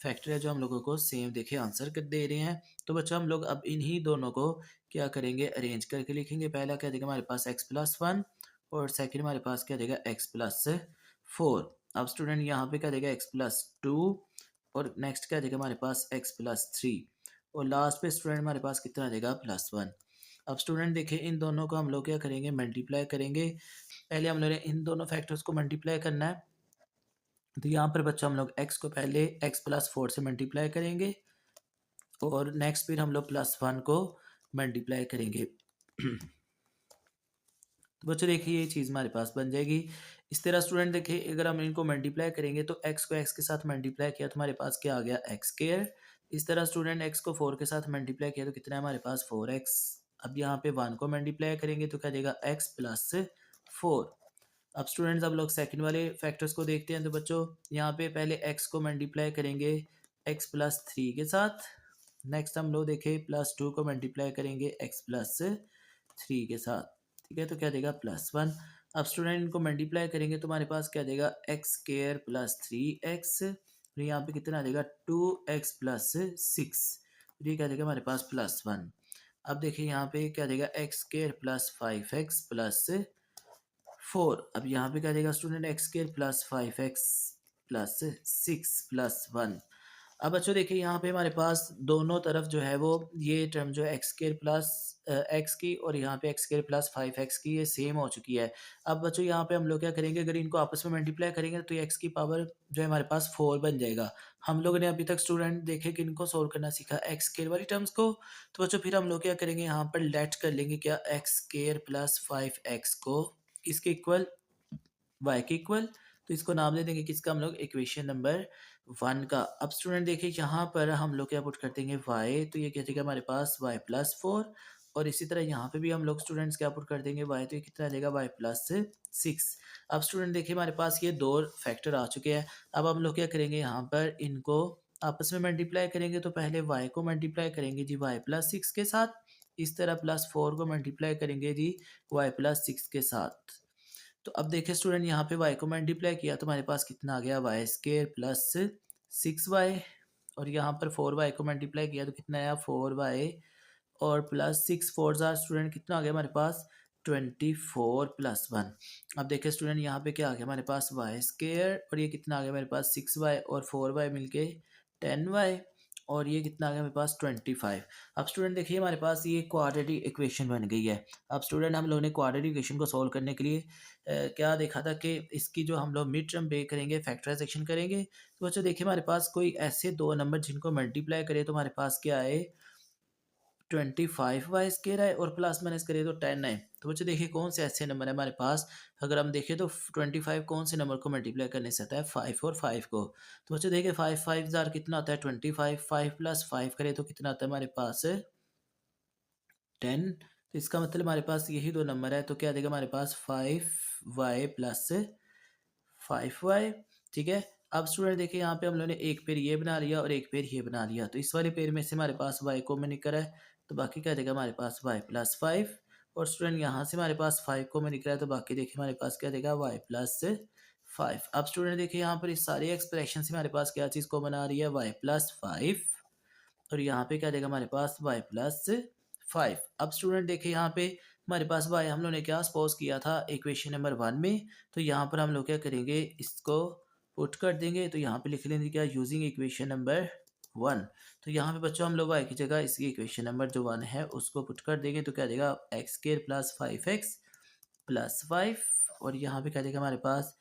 फैक्टर है जो हम लोगों को सेम देखिए आंसर कर दे रहे हैं। तो बच्चों हम लोग अब इन्हीं दोनों को क्या करेंगे अरेंज करके लिखेंगे। पहला क्या देगा हमारे पास x + 1 और सेकंड हमारे पास क्या देगा x + 4। अब स्टूडेंट यहाँ पे क्या देगा x + 2 और नेक्स्ट क्या देगा हमारे पास x + 3, और लास्ट पे स्टूडेंट हमारे पास कितना देगा +1। अब स्टूडेंट देखिए इन दोनों को हम लोग क्या करेंगे मल्टीप्लाई करेंगे। पहले हम लोग ने इन दोनों फैक्टर्स को मल्टीप्लाई करना है, तो यहाँ पर बच्चों हम लोग x को पहले x + 4 से मल्टीप्लाई करेंगे और नेक्स्ट फिर हम लोग +1 को मल्टीप्लाई करेंगे। तो बच्चों देखिए ये चीज़ हमारे पास बन जाएगी। इस तरह स्टूडेंट देखिए अगर हम इनको मल्टीप्लाई करेंगे तो x को x के साथ मल्टीप्लाई किया तो हमारे पास क्या आ गया x²। इस तरह स्टूडेंट x को 4 के साथ मल्टीप्लाई किया तो कितना है हमारे पास 4x। अब यहाँ पे 1 को मल्टीप्लाई करेंगे तो क्या देगा x + 4। अब स्टूडेंट्स अब लोग सेकंड वाले फैक्टर्स को देखते हैं। तो बच्चों यहाँ पे पहले x को मल्टीप्लाई करेंगे x + 3 के साथ, नेक्स्ट हम लोग देखें +2 को मल्टीप्लाई करेंगे x + 3 के साथ, ठीक है, तो क्या देगा +1। अब स्टूडेंट इनको मल्टीप्लाई करेंगे तो हमारे पास क्या देगा x² + 3x, और यहाँ पे कितना देगा 2x + 6, ये क्या देगा हमारे पास +1। अब देखिए यहाँ पे क्या देगा x² + 5x + 4। अब यहाँ पे क्या देगा स्टूडेंट x² + 5x + 6 + 1। अब बच्चों देखिए यहाँ पे हमारे पास दोनों तरफ जो है वो ये टर्म जो है x² + x की और यहाँ पे x² + 5x की ये सेम हो चुकी है। अब बच्चों यहाँ पे हम लोग क्या करेंगे अगर इनको आपस में मल्टीप्लाई करेंगे तो ये x की पावर जो है हमारे पास 4 बन जाएगा। हम लोगों ने अभी तक स्टूडेंट देखे कि इनको सोल्व करना सीखा x² वाली टर्म्स को, तो बच्चों फिर हम लोग क्या करेंगे यहाँ पर लेट कर लेंगे क्या x² + 5x को किसके इक्वल y के इक्वल, तो इसको नाम दे देंगे किसका हम लोग इक्वेशन नंबर 1 का। अब स्टूडेंट देखिए यहाँ पर हम लोग क्या पुट कर देंगे y, तो ये क्या देगा हमारे पास y + 4 और इसी तरह यहाँ पे भी हम लोग स्टूडेंट्स क्या पुट कर देंगे y, तो ये कितना आ जाएगा y प्लस 6। अब स्टूडेंट देखिए हमारे पास ये दो फैक्टर आ चुके हैं। अब हम लोग क्या करेंगे, यहाँ पर इनको आपस में मल्टीप्लाई करेंगे। तो पहले y को मल्टीप्लाई करेंगे जी y प्लस 6 के साथ, इस तरह प्लस 4 को मल्टीप्लाई करेंगे जी y प्लस 6 के साथ। तो अब देखिए स्टूडेंट यहाँ पे y को मल्टीप्लाई किया तो हमारे पास कितना आ गया, वाई स्केयर प्लस 6y, और यहाँ पर 4y को मल्टीप्लाई किया तो कितना आया 4y, और प्लस 6 फोर ज़ार स्टूडेंट कितना आ गया हमारे पास 24 प्लस 1। अब देखिए स्टूडेंट यहाँ पे क्या आ गया हमारे पास वाई स्केयर, और ये कितना आ गया हमारे पास 6y और 4y मिलके 10y, और ये कितना आ गया हमारे पास 25। अब स्टूडेंट देखिए हमारे पास ये क्वाड्रेटिक इक्वेशन बन गई है। अब स्टूडेंट हम लोगों ने क्वाड्रेटिक इक्वेशन को सॉल्व करने के लिए क्या देखा था कि इसकी जो हम लोग मिड टर्म पे करेंगे, फैक्टराइजेशन करेंगे। तो बच्चों देखिए हमारे पास कोई ऐसे दो नंबर जिनको मल्टीप्लाई करे तो हमारे पास क्या आए 25y स्केयर है, और प्लस माइनस करिए तो 10 है। तो बच्चों देखिए कौन से ऐसे नंबर है हमारे पास, अगर हम देखें तो 25 कौन से नंबर को मल्टीप्लाई करने से आता है 5 और 5 को। तो बच्चों देखिए 5 जार कितना आता है 25, 5 प्लस 5 करें तो कितना आता है हमारे पास 10। तो इसका मतलब हमारे पास यही दो नंबर है, तो क्या देगा हमारे पास 5y प्लस 5y। ठीक है। अब स्टूडेंट देखिए यहाँ पे हम लोगों ने एक पेड़ ये बना लिया और एक पेड़ ये बना लिया, तो इस वाले पेड़ में से हमारे पास y कॉमन निकल है, तो बाकी क्या देगा हमारे पास y प्लस 5। और स्टूडेंट यहाँ से हमारे पास 5 कॉमन निकल है, तो बाकी देखिए हमारे पास क्या देगा y प्लस 5। अब स्टूडेंट देखिए यहाँ पर इस सारे एक्सप्रेशन से हमारे पास क्या चीज़ कॉमन आ रही है y प्लस 5, और यहाँ पे क्या देगा हमारे पास y प्लस 5। अब स्टूडेंट देखिए यहाँ पे हमारे पास y हम लोग ने क्या सपोज किया था इक्वेशन नंबर 1 में, तो यहाँ पर हम लोग क्या करेंगे इसको पुट कर देंगे। तो यहाँ पे लिख लेंगे क्या यूजिंग इक्वेशन नंबर 1। तो यहाँ पे बच्चों हम लोग y की जगह इसकी इक्वेशन नंबर जो 1 है उसको पुट कर देंगे, तो क्या देगा x square plus 5x plus 5, और यहाँ पे क्या देगा हमारे पास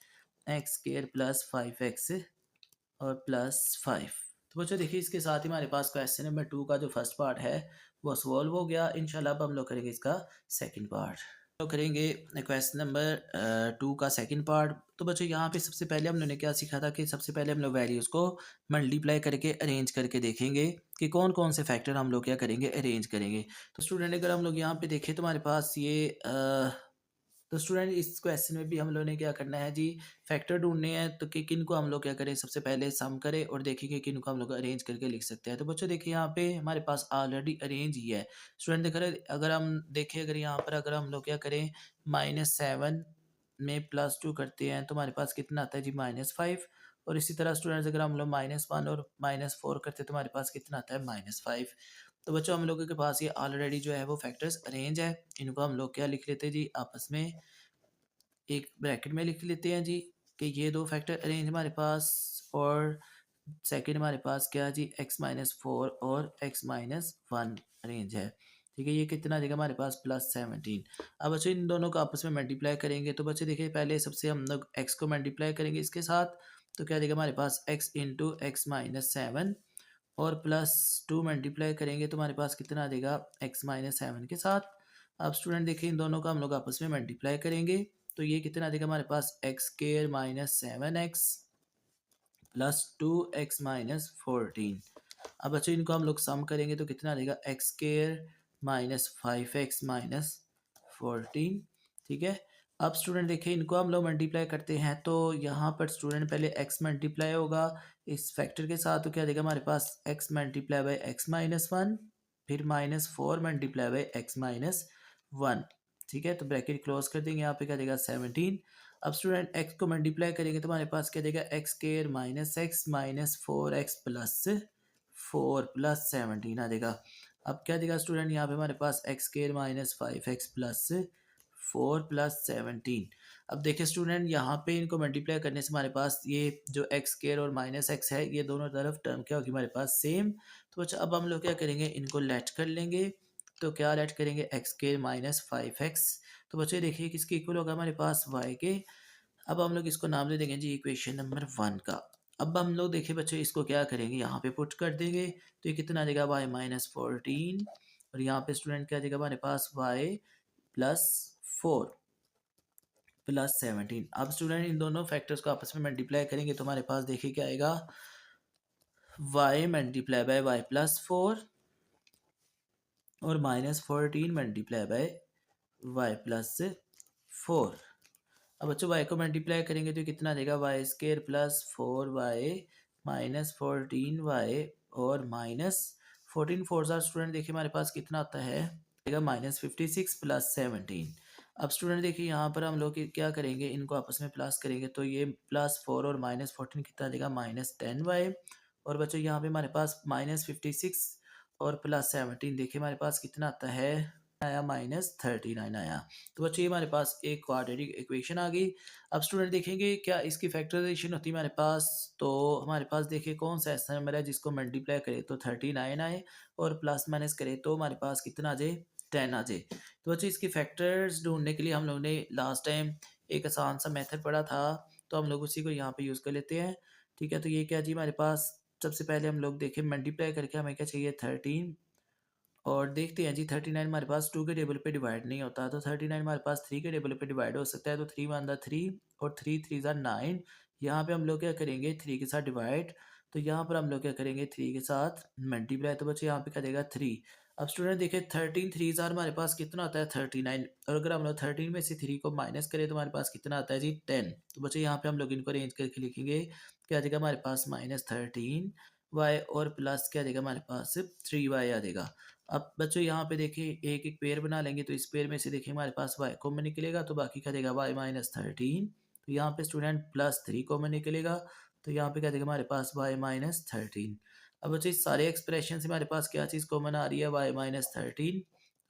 एक्स स्क्वायर प्लस 5x और प्लस 5। तो बच्चों देखिए इसके साथ ही हमारे पास क्वेश्चन नंबर 2 का जो फर्स्ट पार्ट है वो सॉल्व हो गया। इंशाल्लाह अब हम लोग करेंगे इसका सेकंड पार्ट। तो करेंगे क्वेश्चन नंबर 2 का सेकंड पार्ट। तो बच्चों यहाँ पे सबसे पहले हम लोगों ने क्या सीखा था कि सबसे पहले हम लोग वैल्यूज़ को मल्टीप्लाई करके अरेंज करके देखेंगे कि कौन कौन से फैक्टर हम लोग क्या करेंगे अरेंज करेंगे। तो स्टूडेंट अगर हम लोग यहाँ पे देखें तो हमारे पास ये तो स्टूडेंट इस क्वेश्चन में भी हम लोगों ने क्या करना है जी फैक्टर ढूंढने हैं, तो कि किन को हम लोग क्या करें सबसे पहले सम करें और देखेंगे किन को हम लोग अरेंज करके लिख सकते हैं। तो बच्चों देखिए यहाँ पे हमारे पास ऑलरेडी अरेंज ही है। स्टूडेंट देख अगर हम देखें अगर यहाँ पर अगर हम लोग क्या करें -7 में +2 करते हैं तो हमारे पास कितना आता है जी -5, और इसी तरह स्टूडेंट्स अगर हम लोग -1 और -4 करते हैं तो हमारे पास कितना आता है -5। तो बच्चों हम लोगों के पास ये ऑलरेडी जो है वो फैक्टर्स अरेंज है। इनको हम लोग क्या लिख लेते हैं जी आपस में एक ब्रैकेट में लिख लेते हैं जी कि ये दो फैक्टर अरेंज हमारे पास, और सेकंड हमारे पास क्या है जी x-4 और x-1 अरेंज है। ठीक है, ये कितना देगा हमारे पास +17। अब बच्चों इन दोनों को आपस में मल्टीप्लाई करेंगे, तो बच्चों देखिए पहले सबसे हम लोग x को मल्टीप्लाई करेंगे इसके साथ, तो क्या देगा हमारे पास x इंटू x-7, और +2 मल्टीप्लाई करेंगे तो हमारे पास कितना देगा x-7 के साथ। अब स्टूडेंट देखिए इन दोनों का हम लोग आपस में मल्टीप्लाई करेंगे, तो ये कितना देगा हमारे पास x square -7x plus 2x-14। अब बच्चों इनको हम लोग सम करेंगे तो कितना देगा एक्स स्क्वायर -5x-14। ठीक है। अब स्टूडेंट देखिए इनको हम लोग मल्टीप्लाई करते हैं, तो यहाँ पर स्टूडेंट पहले x मल्टीप्लाई होगा इस फैक्टर के साथ, तो क्या देगा हमारे पास x मल्टीप्लाई बाई x-1, फिर -4 मल्टीप्लाई बाई x-1। ठीक है, तो ब्रैकेट क्लोज कर देंगे, यहाँ पे क्या देगा 17। अब स्टूडेंट x को मल्टीप्लाई करेंगे तो हमारे पास क्या देगा x square -4x plus 4 plus 17 आ देगा। अब क्या देगा स्टूडेंट यहाँ पे हमारे पास x square -5x plus 4 plus 17। अब देखिए स्टूडेंट यहाँ पे इनको मल्टीप्लाई करने से हमारे पास ये जो एक्स स्क्वायर और -x है ये दोनों तरफ टर्म क्या होगी हमारे पास सेम। तो अच्छा अब हम लोग क्या करेंगे इनको लेट कर लेंगे, तो क्या लेट करेंगे एक्स स्क्वायर -5x। तो बच्चे देखिए किसके इक्वल होगा हमारे पास y के। अब हम लोग इसको नाम दे देंगे जी इक्वेशन नंबर 1 का। अब हम लोग देखिए बच्चों इसको क्या करेंगे यहाँ पे पुट कर देंगे, तो ये कितना देगा y-14, और यहाँ पे स्टूडेंट क्या देगा हमारे पास y प्लस 4 प्लस 17। अब स्टूडेंट इन दोनों फैक्टर्स को आपस में मल्टीप्लाई करेंगे तो हमारे पास देखिए क्या आएगा y multiply by y plus 4 और -14 मल्टीप्लाई बाय वाई प्लस 4। अब बच्चों वाई को मल्टीप्लाई करेंगे तो कितना देगा, Y square plus 4y -14y और -14 फोर ज़ार स्टूडेंट देखिए हमारे पास कितना आता है, देगा -56 प्लस 17। अब स्टूडेंट देखिए यहाँ पर हम लोग क्या करेंगे, इनको आपस में प्लस करेंगे तो ये +4 और -14 कितना देगा, -10y। और बच्चों यहाँ पे हमारे पास -56 और +17 देखिए हमारे पास कितना आता है, आया -39 आया। तो बच्चों ये हमारे पास एक क्वाड्रेटिक इक्वेशन आ गई। अब स्टूडेंट देखेंगे क्या इसकी फैक्टराइजेशन होती है हमारे पास, तो हमारे पास देखिए कौन सा ऐसा नंबर है जिसको मल्टीप्लाई करे तो 39 आए और प्लस माइनस करे तो हमारे पास कितना आ जाए, 10 आ जाए। तो बच्चों इसकी फैक्टर्स ढूंढने के लिए हम लोगों ने लास्ट टाइम एक आसान सा मेथड पढ़ा था, तो हम लोग उसी को यहाँ पे यूज़ कर लेते हैं। ठीक है, तो ये क्या जी हमारे पास, सबसे पहले हम लोग देखें मल्टीप्लाई करके हमें क्या चाहिए, 13। और देखते हैं जी 39 हमारे पास 2 के टेबल पे डिवाइड नहीं होता, तो 39 हमारे पास 3 के टेबल पे डिवाइड हो सकता है, तो 3 वन दा 3 और 3 3 ज़ा 9। यहाँ पे हम लोग क्या करेंगे, 3 के साथ डिवाइड, तो यहाँ पर हम लोग क्या करेंगे, 3 के साथ मल्टीप्लाई, तो बच्चे यहाँ पे क्या देगा 3। अब स्टूडेंट देखिए 13 3 ज़ार हमारे पास कितना आता है, 39। और अगर हम लोग 13 में से 3 को माइनस करें तो हमारे पास कितना आता है जी, 10। तो बच्चे यहाँ पे हम लोग इनको अरेंज करके लिखेंगे, क्या आ जाएगा हमारे पास -13y और प्लस क्या आ जाएगा हमारे पास 3y आ जाएगा। अब बच्चों यहाँ पे देखिए एक एक पेयर बना लेंगे, तो इस पेयर में से देखिए हमारे पास y कॉमन निकलेगा, तो बाकी क्या देगा y -13। तो यहाँ पे स्टूडेंट +3 कॉमन निकलेगा, तो यहाँ पे क्या देगा हमारे पास y -13। अब बच्चों इस सारे एक्सप्रेशन से हमारे पास क्या चीज़ कॉमन आ रही है, y -13।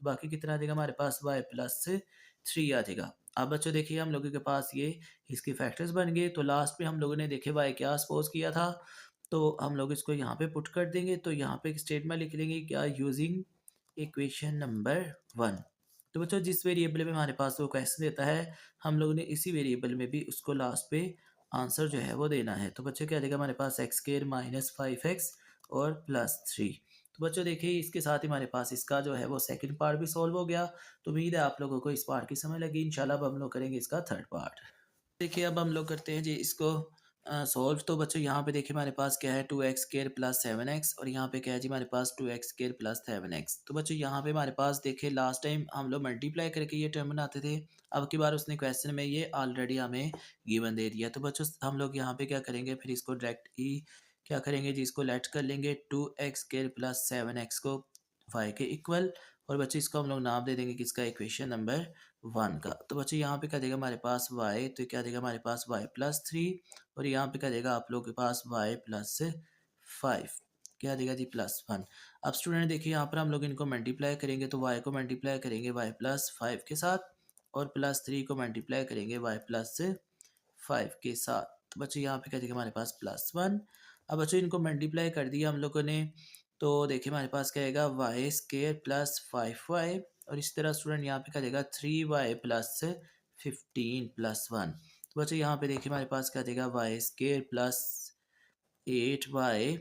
बाकी कितना आ जाएगा हमारे पास y +3 आ जाएगा। अब बच्चों देखिए हम लोगों के पास ये इसके फैक्टर्स बन गए, तो लास्ट में हम लोगों ने देखे y क्या सपोज किया था, तो हम लोग इसको यहाँ पे पुट कर देंगे, तो यहाँ पे एक स्टेटमेंट लिख लेंगे क्या, यूजिंग इक्वेशन नंबर 1। तो बच्चों जिस वेरिएबल में हमारे पास वो क्वेश्चन देता है, हम लोगों ने इसी वेरिएबल में भी उसको लास्ट पे आंसर जो है वो देना है। तो बच्चों क्या देगा हमारे पास, एक्स स्क्वायर -5x और +3। तो बच्चों देखिए इसके साथ ही हमारे पास इसका जो है वो सेकंड पार्ट भी सॉल्व हो गया। तो उम्मीद है आप लोगों को इस पार्ट की समझ लगी। इंशाल्लाह अब हम लोग करेंगे इसका थर्ड पार्ट। देखिए अब हम लोग करते हैं जी इसको सॉल्व। तो बच्चों यहाँ पे देखिए हमारे पास क्या है, 2x² + 7x और यहाँ पे क्या है जी हमारे पास 2x² + 7x। तो बच्चों यहाँ पे हमारे पास देखिए लास्ट टाइम हम लोग मल्टीप्लाई करके ये टर्म बनाते थे, अब की बार उसने क्वेश्चन में ये ऑलरेडी हमें गिवन दे दिया। तो बच्चों हम लोग यहाँ पे क्या करेंगे, फिर इसको डायरेक्ट ही क्या करेंगे जी, इसको लेट कर लेंगे 2x² + 7x को y के इक्वल, और बच्चों इसको हम लोग नाम दे देंगे किसका, इक्वेशन नंबर 1 का। तो बच्चों यहाँ पे क्या देगा हमारे पास y, तो क्या देगा हमारे पास y +3 और यहाँ पे क्या देगा आप लोगों के पास y +5, क्या देगा जी +1। अब स्टूडेंट देखिए यहाँ पर हम लोग इनको मल्टीप्लाई करेंगे, तो y को मल्टीप्लाई करेंगे y +5 के साथ और +3 को मल्टीप्लाई करेंगे y +5 के साथ। तो बच्चों यहाँ पे क्या देगा हमारे पास +1। अब बच्चों इनको मल्टीप्लाई कर दिया हम लोगों ने, तो देखिए हमारे पास क्या आएगा, y² + 5y और इसी तरह स्टूडेंट यहाँ पे क्या देगा 3y + 15 + 1। तो बच्चों यहाँ पे देखिए हमारे पास क्या देगा, y² + 8y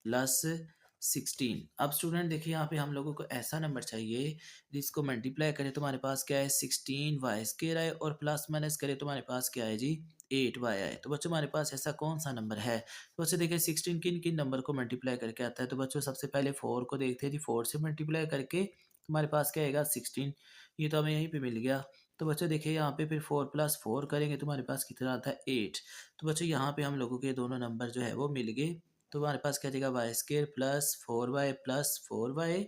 + 16। अब स्टूडेंट देखिए यहाँ पे हम लोगों को ऐसा नंबर चाहिए जिसको मल्टीप्लाई करें तो हमारे पास क्या है, 16y² आए और प्लस माइनस करें तो हमारे पास क्या है जी, 8y आए। तो बच्चों हमारे पास ऐसा कौन सा नंबर है, तो बच्चों देखिए 16 किन किन नंबर को मल्टीप्लाई करके आता है, तो बच्चों सबसे पहले 4 को देखते हैं जी, 4 से मल्टीप्लाई करके हमारे पास क्या आएगा 16, ये तो हमें यहीं पे मिल गया। तो बच्चों देखिए यहाँ पे फिर 4 + 4 करेंगे तो हमारे पास कितना आता है 8। तो बच्चों यहाँ पे हम लोगों के दोनों नंबर जो है वो मिल गए, तो हमारे पास क्या देगा, y² + 4y + 4y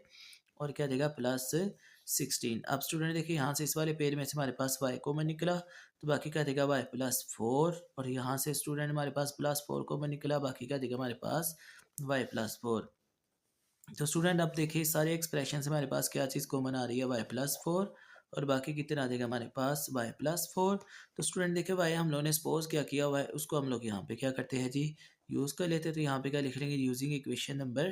और क्या देगा +16। अब स्टूडेंट देखिए यहाँ से इस वाले पेयर में से हमारे पास y कॉमन निकला, तो बाकी क्या देगा y +4 और यहाँ से स्टूडेंट हमारे पास +4 कॉमन निकला, बाकी क्या देगा हमारे पास y +4। तो स्टूडेंट अब देखिए सारे एक्सप्रेशन से हमारे पास क्या चीज़ कॉमन आ रही है, y+4 और बाकी कितना आ जाएगा हमारे पास y+4। तो स्टूडेंट देखिए y हम लोगों ने सपोज क्या किया हुआ है उसको हम लोग यहाँ पे क्या करते हैं जी, यूज़ कर लेते हैं। तो यहाँ पे क्या लिख लेंगे, यूजिंग इक्वेशन नंबर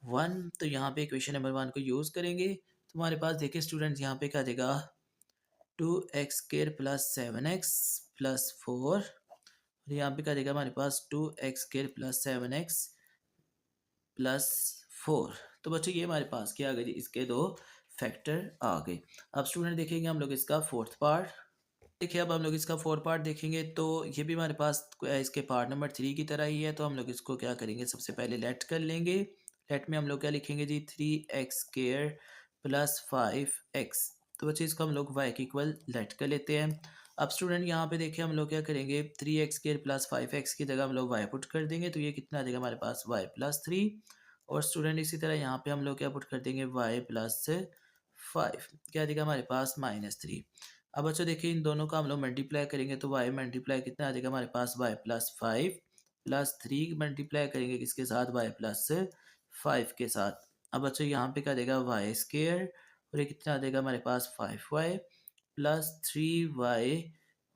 1। तो यहाँ पे इक्वेशन नंबर 1 को यूज़ करेंगे, तो हमारे पास देखिए स्टूडेंट यहाँ पे क्या देगा, 2x² + 7x + 4 और यहाँ पे क्या देगा हमारे पास 2x² + 7x +4। तो बच्चों ये हमारे पास क्या आ गए जी, इसके दो फैक्टर आ गए। अब स्टूडेंट देखेंगे हम लोग इसका फोर्थ पार्ट। देखिए अब हम लोग इसका फोर्थ पार्ट देखेंगे, तो ये भी हमारे पास इसके पार्ट नंबर 3 की तरह ही है। तो हम लोग इसको क्या करेंगे, सबसे पहले लेट कर लेंगे। लेट में हम लोग क्या लिखेंगे जी, 3x² प्लस 5x। तो बच्चे इसको हम लोग y के इक्वल लेट कर लेते हैं। अब स्टूडेंट यहाँ पे देखिए हम लोग क्या करेंगे, 3x² प्लस 5x की जगह हम लोग y पुट कर देंगे, तो ये कितना आ जाएगा हमारे पास y प्लस 3। और स्टूडेंट इसी तरह यहाँ पे हम लोग क्या पुट कर देंगे, y प्लस 5, क्या आ जाएगा हमारे पास -3। अब बच्चों देखिए इन दोनों का हम लोग मल्टीप्लाई करेंगे तो y मल्टीप्लाई कितना आ जाएगा हमारे पास, y प्लस 5 प्लस 3 मल्टीप्लाई करेंगे किसके साथ, y प्लस 5 के साथ। अब बच्चों यहाँ पे क्या देगा, वाई स्केयर, और ये कितना आ जाएगा हमारे पास 5y प्लस 3y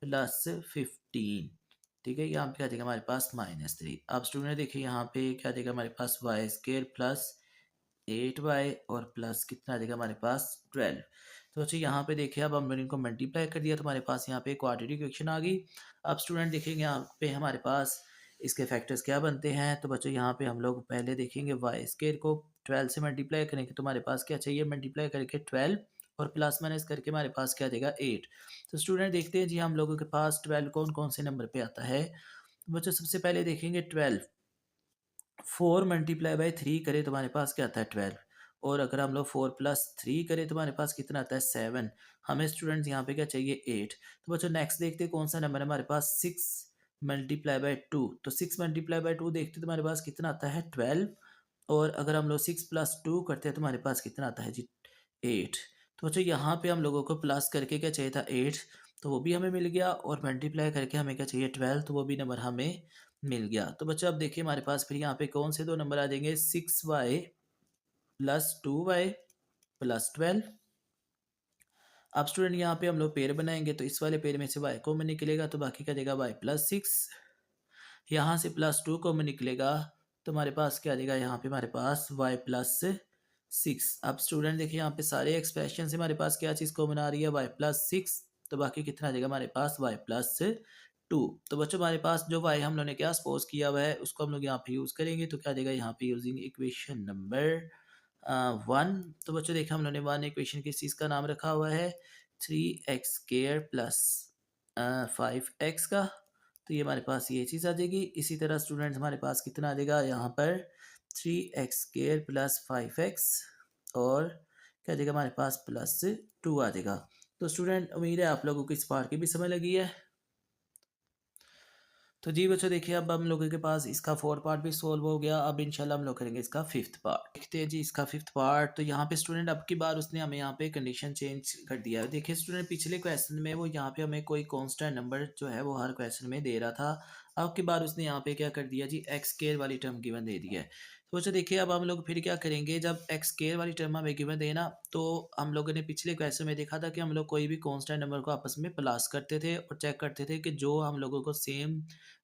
प्लस 15। ठीक है, यहाँ पे क्या देगा हमारे पास -3। अब स्टूडेंट देखिए यहाँ पे क्या देगा हमारे पास, वाई स्केयर प्लस 8y और प्लस कितना आ जाएगा हमारे पास 12। तो बच्चों यहाँ पे देखिए अब हमने इनको मल्टीप्लाई कर दिया तो हमारे पास यहाँ पे क्वाड्रेटिक इक्वेशन आ गई। अब स्टूडेंट देखेंगे यहाँ पे हमारे पास इसके फैक्टर्स क्या बनते हैं। तो बच्चों यहाँ पे हम लोग पहले देखेंगे वाई स्केयर को 12 से मल्टीप्लाई करेंगे तो हमारे पास क्या चाहिए, मल्टीप्लाई करके 12 और प्लस माइनस करके हमारे पास क्या देगा 8। तो स्टूडेंट देखते हैं जी हम लोगों के पास 12 कौन कौन से नंबर पे आता है। तो बच्चों सबसे पहले देखेंगे 12, 4 मल्टीप्लाई बाई 3 करें तो हमारे पास क्या आता है 12। और अगर हम लोग 4 प्लस 3 करें तो हमारे पास कितना आता है 7। हमें स्टूडेंट्स यहाँ पे क्या चाहिए 8। तो बच्चों नेक्स्ट देखते हैं कौन सा नंबर है हमारे पास, 6 मल्टीप्लाई बाई 2। तो 6 मल्टीप्लाई बाई 2 देखते हैं तो हमारे पास कितना आता है 12। और अगर हम लोग 6 प्लस 2 करते हैं तो हमारे पास कितना आता है जी 8। तो बच्चों यहाँ पे हम लोगों को प्लस करके क्या चाहिए था 8, तो वो भी हमें मिल गया। और मल्टीप्लाई करके हमें क्या चाहिए 12, तो वो भी नंबर हमें मिल गया। तो बच्चों अब देखिए हमारे पास फिर यहाँ पे कौन से दो नंबर आ जाएंगे, 6y प्लस 2y प्लस 12। अब स्टूडेंट यहाँ पे हम लोग पेयर बनाएंगे तो इस वाले पेयर में से y कॉमन निकलेगा तो बाकी क्या देगा y प्लस 6। यहाँ से प्लस 2 कॉमन निकलेगा तो हमारे पास क्या देगा, यहाँ पे हमारे पास y प्लस 6। अब स्टूडेंट देखिए यहाँ पे सारे एक्सप्रेशन से हमारे पास क्या चीज़ कॉमन आ रही है, y प्लस 6। तो बाकी कितना आ जाएगा हमारे पास y प्लस 2। तो बच्चों हमारे पास जो y हम लोगों ने क्या सपोज किया हुआ है उसको हम लोग यहाँ पे यूज़ करेंगे तो क्या देगा यहाँ पे यूजिंग इक्वेशन नंबर 1। तो बच्चों देखिए हम लोगों ने 1 इक्वेशन किस चीज़ का नाम रखा हुआ है, 3x² प्लस 5x का। तो ये हमारे पास ये चीज़ आ जाएगी। इसी तरह स्टूडेंट्स हमारे पास कितना आ जाएगा यहाँ पर 3x² प्लस 5x और क्या आ जाएगा हमारे पास प्लस 2 आ जाएगा। तो स्टूडेंट उम्मीद है आप लोगों को इस पार्ट की भी समझ लगी है। तो जी बच्चों देखिए अब हम लोगों के पास इसका 4 पार्ट भी सॉल्व हो गया। अब इंशाल्लाह हम लोग करेंगे इसका 5th पार्ट। देखते हैं जी इसका 5th पार्ट। तो यहाँ पे स्टूडेंट अब की बार उसने हमें यहाँ पे कंडीशन चेंज कर दिया है। देखिए स्टूडेंट पिछले क्वेश्चन में वो यहाँ पे हमें कोई कांस्टेंट नंबर जो है वो हर क्वेश्चन में दे रहा था। अब की बार उसने यहाँ पे क्या कर दिया जी, एक्स स्क्वायर वाली टर्म गिवन दे दी है। तो बच्चों देखिए अब हम लोग फिर क्या करेंगे, जब एक्स स्क्वायर वाली टर्म हमें गिवन देना तो हम लोगों ने पिछले क्वेश्चन में देखा था कि हम लोग कोई भी कांस्टेंट नंबर को आपस में प्लस करते थे और चेक करते थे कि जो हम लोगों को सेम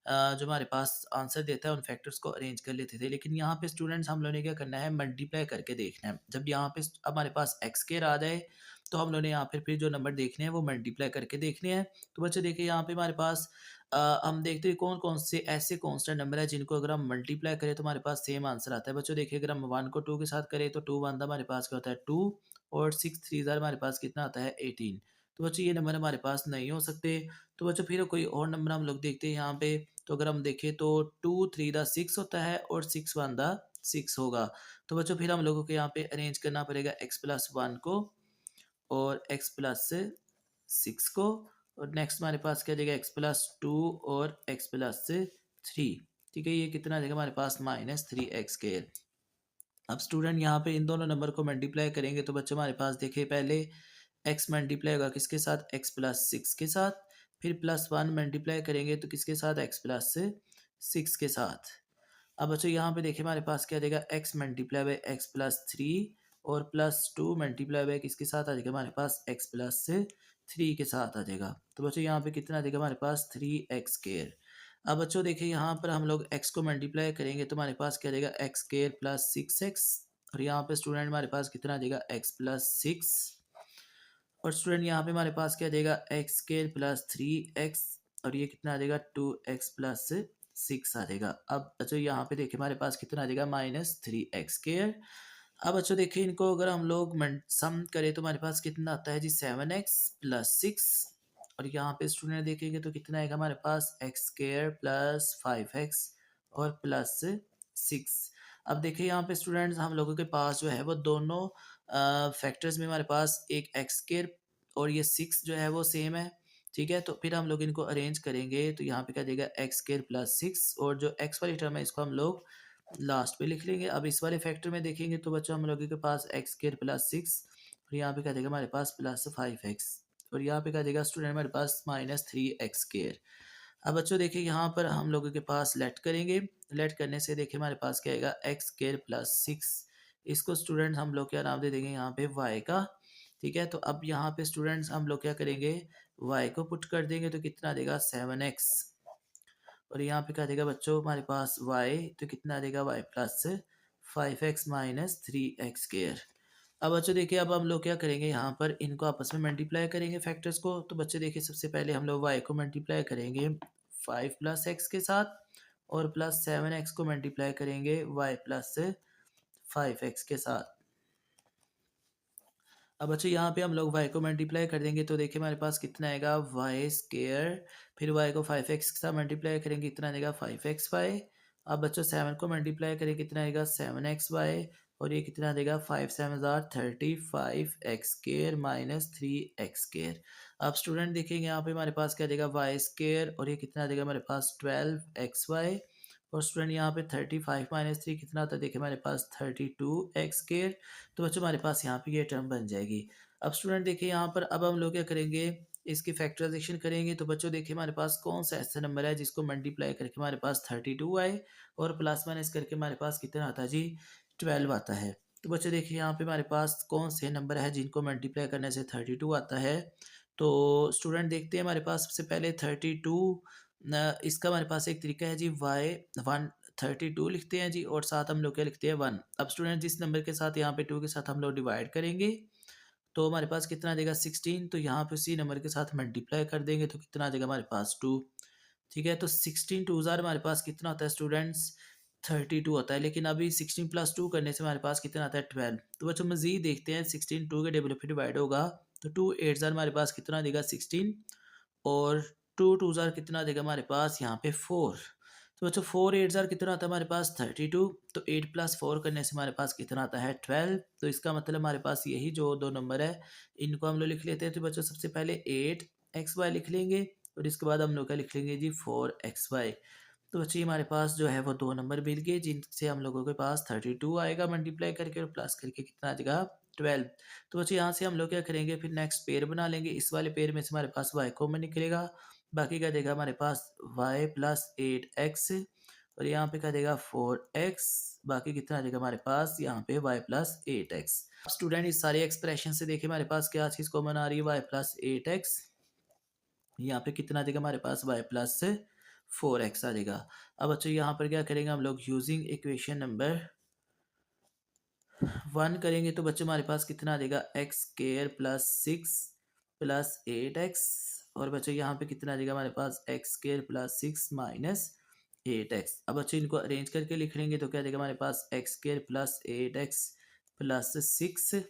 जो हमारे पास आंसर देता है उन फैक्टर्स को अरेंज कर लेते थे। लेकिन यहाँ पे स्टूडेंट्स हम लोगों ने क्या करना है, मल्टीप्लाई करके देखना है। जब यहाँ पे हमारे पास एक्स स्क्वायर आ जाए तो हम लोगों ने यहाँ पे फिर जो नंबर देखने हैं वो मल्टीप्लाई करके देखने हैं। तो बच्चे देखिए यहाँ पे हमारे पास हम देखते हैं कौन कौन से ऐसे कांस्टेंट नंबर है जिनको अगर हम मल्टीप्लाई करें तो हमारे पास सेम आंसर आता है। बच्चों देखिए अगर हम 1 को 2 के साथ करें तो 2 1 हमारे पास क्या होता है 2 और 6 3 हमारे पास कितना आता है 18। तो बच्चों ये नंबर हमारे पास नहीं हो सकते। तो बच्चों फिर कोई और नंबर हम लोग देखते हैं यहाँ पे। तो अगर हम देखें तो 2 3 6 होता है और 6 1 6 होगा। तो बच्चों फिर हम लोगों को यहाँ पे अरेंज करना पड़ेगा x प्लस 1 को और x प्लस 6 को। और नेक्स्ट हमारे पास क्या देगा x प्लस 2 और x प्लस 3। ठीक है, ये कितना आ जाएगा हमारे पास -3x²। अब स्टूडेंट यहाँ पे इन दोनों नंबर को मल्टीप्लाई करेंगे तो बच्चों हमारे पास देखिए पहले x मल्टीप्लाई होगा किसके साथ, x प्लस 6 के साथ। फिर प्लस 1 मल्टीप्लाई करेंगे तो किसके साथ, x प्लस 6 के साथ। अब बच्चों यहाँ पे देखिए हमारे पास क्या देगा, x multiply by x plus 3 और प्लस 2 मल्टीप्लाई बाई किसके साथ आ जाएगा हमारे पास x प्लस 3 के साथ आ जाएगा। तो बच्चों यहाँ पे कितना आ जाएगा हमारे पास 3x²। अब बच्चों देखिए यहाँ पर हम लोग x को मल्टीप्लाई करेंगे तो हमारे पास क्या देगा x² प्लस 6x। और यहाँ पे स्टूडेंट हमारे पास कितना आ जाएगा x प्लस 6। और स्टूडेंट यहाँ पे हमारे पास क्या देगा x² प्लस 3x। और ये कितना आ जाएगा 2x प्लस 6 आ जाएगा। अब बच्चों यहाँ पे देखिए हमारे पास कितना आ जाएगा -3x²। अब बच्चों देखिए इनको अगर हम लोग सम करें तो हमारे पास कितना आता है जी 7x प्लस 6। और यहाँ पे स्टूडेंट देखेंगे तो कितना आएगा हमारे पास x² प्लस 5x और प्लस 6। अब देखिए यहाँ पे स्टूडेंट्स हम लोगों के पास जो है वो दोनों फैक्टर्स में हमारे पास एक एक्स स्क्वायर और ये 6 जो है वो सेम है, ठीक है? तो फिर हम लोग इनको अरेंज करेंगे तो यहाँ पे क्या देगा एक्स स्क्वायर प्लस 6 और जो एक्स वाली टर्म है इसको हम लोग लास्ट में लिख लेंगे। अब इस वाले फैक्टर में देखेंगे तो बच्चों हम लोगों के पास एक्स स्क्वायर प्लस 6 और यहाँ पे क्या देगा हमारे पास प्लस 5x और यहाँ पे क्या देगा स्टूडेंट हमारे पास माइनस 3x स्क्वायर। अब बच्चों देखिए यहाँ पर हम लोगों के पास लेट करेंगे, लेट करने से देखिए हमारे पास क्या आएगा एक्स स्क्वायर प्लस 6। इसको स्टूडेंट हम लोग क्या नाम दे देंगे यहाँ पे y का, ठीक है? तो अब यहाँ पे स्टूडेंट्स हम लोग क्या करेंगे y को पुट कर देंगे तो कितना देगा 7x और यहाँ पे क्या देगा बच्चों हमारे पास y तो कितना देगा y plus 5x minus 3x square. अब बच्चों देखिए अब हम लोग क्या करेंगे यहाँ पर इनको आपस में मल्टीप्लाई करेंगे फैक्टर्स को। तो बच्चे देखिए सबसे पहले हम लोग y को मल्टीप्लाई करेंगे 5 प्लस एक्स के साथ और प्लस 7x को मल्टीप्लाई करेंगे y प्लस 5x के साथ। अब बच्चों यहाँ पे हम लोग y को मल्टीप्लाई कर देंगे तो देखिए हमारे पास कितना आएगा वाई स्क्वायर, फिर y को 5x के साथ मल्टीप्लाई करेंगे कितना आएगा 5xy। अब बच्चों 7 को मल्टीप्लाई करेंगे कितना आएगा 7xy और ये कितना देगा 5 7 35x square minus 3x square. अब स्टूडेंट देखेंगे यहाँ पे हमारे पास क्या देगा वाई स्क्वायर और ये कितना देगा हमारे पास 12xy और स्टूडेंट यहाँ पे 35 माइनस 3 कितना होता है देखिए हमारे पास 32x स्क्वायर। तो बच्चों हमारे पास यहाँ पे ये टर्म बन जाएगी। अब स्टूडेंट देखिए यहाँ पर अब हम लोग क्या करेंगे इसकी फैक्टराइजेशन करेंगे तो बच्चों देखिए हमारे पास कौन सा ऐसा नंबर है जिसको मल्टीप्लाई करके हमारे पास 32 आए और प्लस माइनस करके हमारे पास कितना आता है जी 12 आता है। तो बच्चों देखिए यहाँ पे हमारे पास कौन से नंबर है जिनको मल्टीप्लाई करने से 32 आता है। तो स्टूडेंट देखते हैं हमारे पास सबसे पहले 32 इसका हमारे पास एक तरीका है जी वाई 132 लिखते हैं जी और साथ हम लोग क्या लिखते हैं 1। अब स्टूडेंट जिस नंबर के साथ यहाँ पे 2 के साथ हम लोग डिवाइड करेंगे तो हमारे पास कितना देगा 16 तो यहाँ पे उसी नंबर के साथ मल्टीप्लाई कर देंगे तो कितना आ जाएगा हमारे पास 2, ठीक है? तो 16 टू ज़ार हमारे पास कितना होता है स्टूडेंट्स 32 होता है, लेकिन अभी 16 प्लस 2 करने से हमारे पास कितना आता है 12। तो बच्चों मज़ीद देखते हैं 16 2 के टेबल पे डिवाइड होगा तो 2 8 ज़ार हमारे पास कितना देगा 16 और 2 2 ज़ार कितना देगा हमारे पास यहाँ पे 4। तो बच्चों 4 8 ज़ार कितना आता है हमारे पास 32 तो 8 प्लस 4 करने से हमारे पास कितना आता है 12। तो इसका मतलब हमारे पास यही जो दो नंबर है इनको हम लोग लिख लेते हैं। तो बच्चों सबसे पहले 8xy लिख लेंगे और इसके बाद हम लोग क्या लिख लेंगे जी 4xy। तो बच्चे हमारे पास जो है वो दो नंबर मिल गए जिनसे हम लोगों के पास 32 आएगा मल्टीप्लाई करके और प्लस करके कितना आ जाएगा 12। तो बच्चे यहाँ से हम लोग क्या करेंगे फिर नेक्स्ट पेयर बना लेंगे। इस वाले पेयर में से हमारे पास y कॉमन निकलेगा, बाकी क्या देगा हमारे पास y प्लस 8x और यहाँ पे क्या देगा 4x, बाकी कितना आ जाएगा हमारे पास यहाँ पे y प्लस 8x। स्टूडेंट इस सारे एक्सप्रेशन से देखिए हमारे पास क्या चीज़ कॉमन आ रही है y प्लस 8x, यहाँ पे कितना आ जाएगा हमारे पास y प्लस 4x आ जाएगा। अब बच्चों यहाँ पर क्या करेंगे हम लोग यूजिंग इक्वेशन नंबर 1 करेंगे तो बच्चों हमारे पास कितना आ जाएगा x square plus 6 plus 8x और बच्चों यहाँ पे कितना आ जाएगा हमारे पास x square plus 6 minus 8x। अब बच्चों इनको अरेंज करके लिख लेंगे तो क्या आ जाएगा हमारे पास x square plus 8x plus 6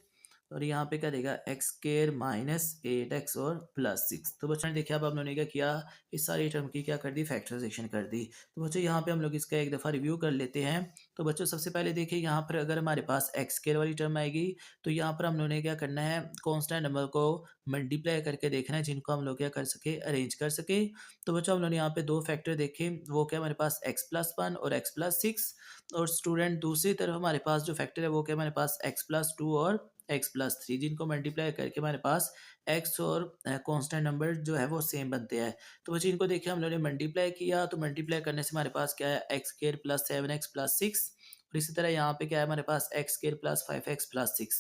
और यहाँ पे क्या देगा एक्स स्क्वायर माइनस 8x और प्लस 6। तो बच्चों ने देखिए अब हम लोगों ने क्या किया इस सारी टर्म की क्या कर दी फैक्टराइजेशन कर दी। तो बच्चों यहाँ पे हम लोग इसका एक दफ़ा रिव्यू कर लेते हैं। तो बच्चों सबसे पहले देखिए यहाँ पर अगर हमारे पास एक्स स्क्वायर वाली टर्म आएगी तो यहाँ पर हम लोगों ने क्या करना है कांस्टेंट नंबर को मल्टीप्लाई करके देखना है जिनको हम लोग क्या कर सके अरेंज कर सके। तो बच्चों हम लोगों ने यहाँ पे दो फैक्टर देखे वो क्या हमारे पास एक्स प्लस 1 और एक्स प्लस 6 और स्टूडेंट दूसरी तरफ हमारे पास जो फैक्टर है वो क्या हमारे पास एक्स प्लस 2 और एक्स प्लस 3 जिनको मल्टीप्लाई करके हमारे पास एक्स और कांस्टेंट नंबर जो है वो सेम बनते हैं। तो बच्चे इनको देखिए हम लोगों ने मल्टीप्लाई किया तो मल्टीप्लाई करने से हमारे पास क्या है x square plus 7x plus 6 और इसी तरह यहाँ पे क्या है हमारे पास x square plus 5x plus 6।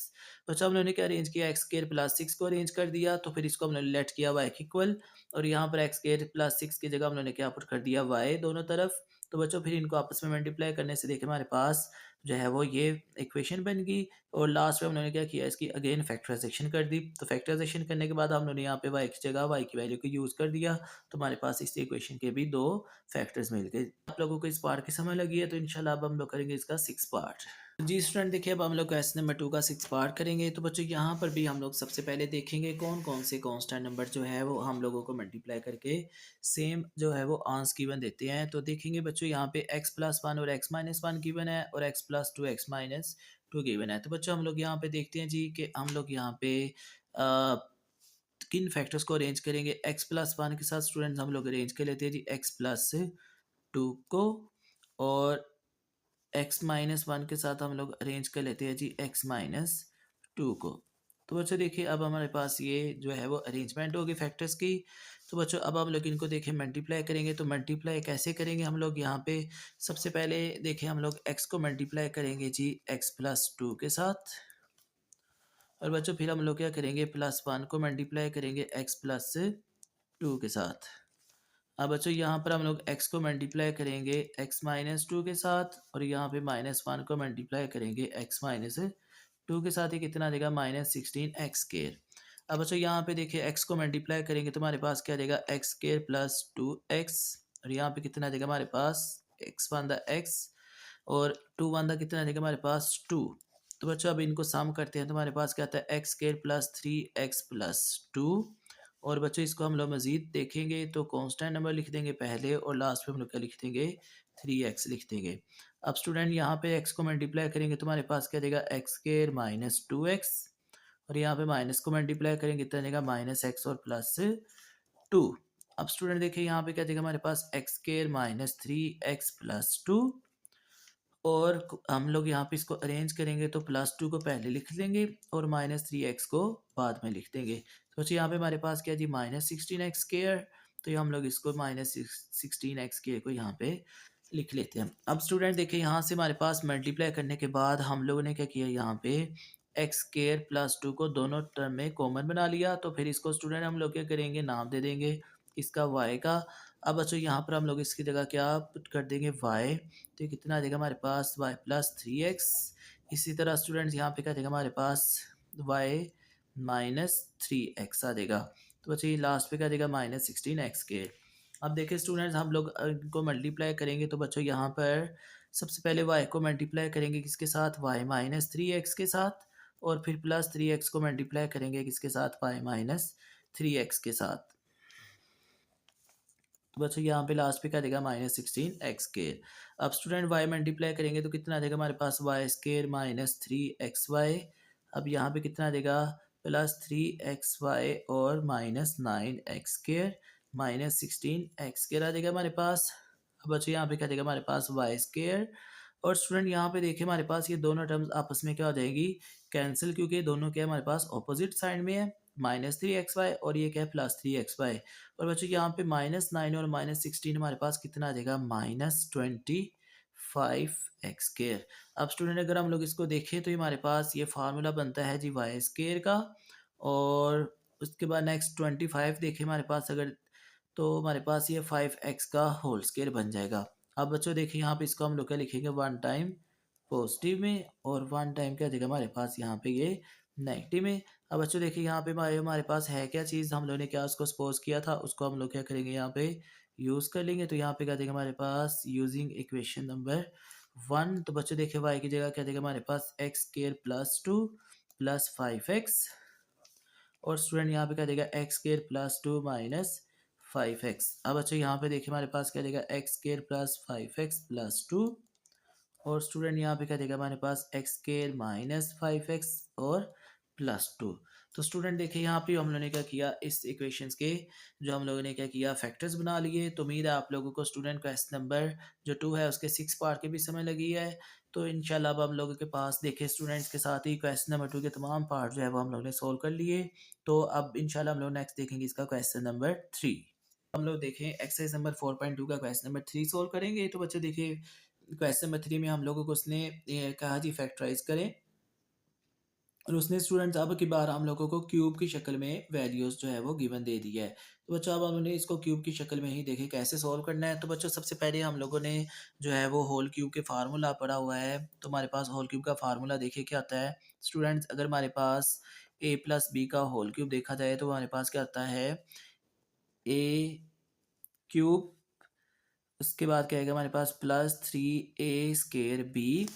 बच्चा हम लोगों ने क्या अरेंज किया एक्स स्क्वायर प्लस 6 को अरेंज कर दिया तो फिर इसको हमने लेट किया y इक्वल और यहाँ पर एक्स स्क्वायर प्लस 6 की जगह हम लोगों ने क्या पुट कर दिया y दोनों तरफ। तो बच्चों फिर इनको आपस में मल्टीप्लाई करने से देखिए हमारे पास जो है वो ये इक्वेशन बन गई और लास्ट में हम लोगों ने क्या किया इसकी अगेन फैक्टराइजेशन कर दी। तो फैक्टराइजेशन करने के बाद हम लोगों ने यहाँ पे y की जगह y की वैल्यू को यूज़ कर दिया तो हमारे पास इस इक्वेशन के भी दो फैक्टर्स मिल गए। आप लोगों को इस पार्ट की समझ लगी है तो इंशाल्लाह अब हम लोग करेंगे इसका 6 पार्ट। जी स्टूडेंट, देखिए अब हम लोग क्वेश्चन नंबर 2 का 6 पार्ट करेंगे। तो बच्चों यहाँ पर भी हम लोग सबसे पहले देखेंगे कौन कौन से कांस्टेंट नंबर जो है वो हम लोगों को मल्टीप्लाई करके सेम जो है वो आंसर गिवन देते हैं। तो देखेंगे बच्चों यहाँ पे x+1 और x-1 गिवन है और x+2 x-2 गिवन है। तो बच्चों हम लोग यहाँ पे देखते हैं जी कि हम लोग यहाँ पे अ, किन फैक्टर्स को अरेंज करेंगे। x+1 के साथ स्टूडेंट्स हम लोग अरेंज कर लेते हैं जी x+2 को, और x-1 के साथ हम लोग अरेंज कर लेते हैं जी x-2 को। तो बच्चों देखिए अब हमारे पास ये जो है वो अरेंजमेंट होगी फैक्टर्स की। तो बच्चों अब हम लोग इनको देखिए मल्टीप्लाई करेंगे। तो मल्टीप्लाई कैसे करेंगे हम लोग यहाँ पे, सबसे पहले देखिए हम लोग x को मल्टीप्लाई करेंगे जी x+2 के साथ, और बच्चों फिर हम लोग क्या करेंगे, +1 को मल्टीप्लाई करेंगे x+2 के साथ। अब बच्चों यहाँ पर हम लोग x को मल्टीप्लाई करेंगे x-2 के साथ, और यहाँ पे -1 को मल्टीप्लाई करेंगे x-2 के साथ। ये कितना देगा, -16x²। अब बच्चों यहाँ पे देखिए x को मल्टीप्लाई करेंगे तो हमारे पास क्या देगा, x² + 2x, और यहाँ पे कितना देगा हमारे पास x1 दा x, और 2 1 दा कितना देगा हमारे पास 2। तो बच्चों अब इनको सम करते हैं तो हमारे पास क्या आता है, x² + 3x + 2। और बच्चों इसको हम लोग मज़ीद देखेंगे तो कांस्टेंट नंबर लिख देंगे पहले, और लास्ट में हम लोग क्या लिख देंगे, 3x लिख देंगे। अब स्टूडेंट यहाँ पे x को मल्टीप्लाई करेंगे तो हमारे पास क्या देगा, x² - 2x, और यहाँ पे माइनस को मल्टीप्लाई करेंगे कितना देगा, -x और +2। अब स्टूडेंट देखिए यहाँ पे क्या देगा हमारे पास, x² - 3x + 2, और हम लोग यहाँ पे इसको अरेंज करेंगे तो +2 को पहले लिख लेंगे और -3x को बाद में लिख देंगे। तो बच्चों यहाँ पे हमारे पास क्या जी, -16x²। तो ये हम लोग इसको -16x² को यहाँ पे लिख लेते हैं। अब स्टूडेंट देखिए यहाँ से हमारे पास मल्टीप्लाई करने के बाद हम लोगों ने क्या किया, यहाँ पे x² + 2 को दोनों टर्म में कॉमन बना लिया। तो फिर इसको स्टूडेंट हम लोग क्या करेंगे, नाम दे देंगे इसका y का। अब बच्चों यहाँ पर हम लोग इसकी जगह क्या पुट कर देंगे, y। तो ये कितना आ जाएगा हमारे पास, y + 3x। इसी तरह स्टूडेंट्स यहाँ पे क्या देगा हमारे पास, y - 3x आ जाएगा। तो बच्चों ये लास्ट पे क्या देगा, -16x²। अब देखिए स्टूडेंट्स हम लोग इनको मल्टीप्लाई करेंगे तो बच्चों यहाँ पर सबसे पहले y को मल्टीप्लाई करेंगे किसके साथ, y - 3x के साथ, और फिर +3x को मल्टीप्लाई करेंगे किसके साथ, y - 3x के साथ। तो बच्चों यहाँ पे लास्ट पे क्या देगा, -16x²। अब स्टूडेंट y मल्टीप्लाई करेंगे तो कितना देगा हमारे पास, y² - 3xy। अब यहाँ पे कितना देगा, +3xy और -9x² -16x² आ जाएगा हमारे पास। अब बच्चों यहाँ पे क्या देगा हमारे पास, y²। और स्टूडेंट यहाँ पे देखिए हमारे पास ये दोनों टर्म्स आपस में क्या हो जाएगी, कैंसिल, क्योंकि ये दोनों क्या है हमारे पास ऑपोजिट साइड में है, -3xy, और ये क्या है, +3xy। और बच्चों यहाँ पे -9 और -16 हमारे पास कितना आ जाएगा, -25x²। अब स्टूडेंट अगर हम लोग इसको देखें तो ये हमारे पास ये फार्मूला बनता है जी y² का, और उसके बाद नेक्स्ट 25 देखें हमारे पास अगर, तो हमारे पास ये 5x का होल स्क्वायर बन जाएगा। अब बच्चों देखिए यहाँ पे इसको हम लोग क्या लिखेंगे, 1 टाइम पॉजिटिव में और 1 टाइम क्या देगा हमारे पास यहाँ पे ये नेगेटिव में। अब बच्चों देखिए यहाँ पे हमारे पास है क्या चीज़, हम लोगों ने क्या उसको सपोज किया था, उसको हम लोग क्या करेंगे यहाँ पे यूज़ कर लेंगे। तो यहाँ पे क्या देगा हमारे पास, यूजिंग इक्वेशन नंबर 1। तो बच्चों देखिए y की जगह क्या देगा हमारे पास, x² + 2 + 5x, और स्टूडेंट यहाँ पे क्या देगा, x² + 2 - 5x। अब बच्चों यहाँ पे देखिए हमारे पास क्या देगा, x² + 5x + 2, और स्टूडेंट यहाँ पे क्या देगा हमारे पास, x² - 5x और +2। तो स्टूडेंट देखिए यहाँ पे हम लोगों ने क्या किया, इस इक्वेशंस के जो हम लोगों ने क्या किया, फैक्टर्स बना लिए। तो उम्मीद है आप लोगों को स्टूडेंट क्वेश्चन नंबर जो 2 है उसके 6 पार्ट की भी समझ लगी है। तो इंशाल्लाह अब हम लोगों के पास देखिए स्टूडेंट्स के साथ ही क्वेश्चन नंबर 2 के तमाम पार्ट जो है वो हम लोगों ने सोल्व कर लिए। तो अब इंशाल्लाह हम लोग नेक्स्ट देखेंगे इसका क्वेश्चन नंबर 3। हम लोग देखें एक्सरसाइज नंबर 4.2 का क्वेश्चन नंबर 3 सोल्व करेंगे। तो बच्चे देखिए क्वेश्चन नंबर 3 में हम लोगों को उसने कहा जी फैक्टराइज करें, और उसने स्टूडेंट्स अब की बार हम लोगों को क्यूब की शक्ल में वैल्यूज़ जो है वो गिवन दे दी है। तो बच्चों अब हमने इसको क्यूब की शक्ल में ही देखे कैसे सॉल्व करना है। तो बच्चों सबसे पहले हम लोगों ने जो है वो होल क्यूब के फार्मूला पढ़ा हुआ है। तो हमारे पास होल क्यूब का फार्मूला देखिए क्या आता है स्टूडेंट्स, अगर हमारे पास a+b का होल क्यूब देखा जाए तो हमारे पास क्या आता है, a क्यूब, उसके बाद क्या आएगा हमारे पास +3a² b,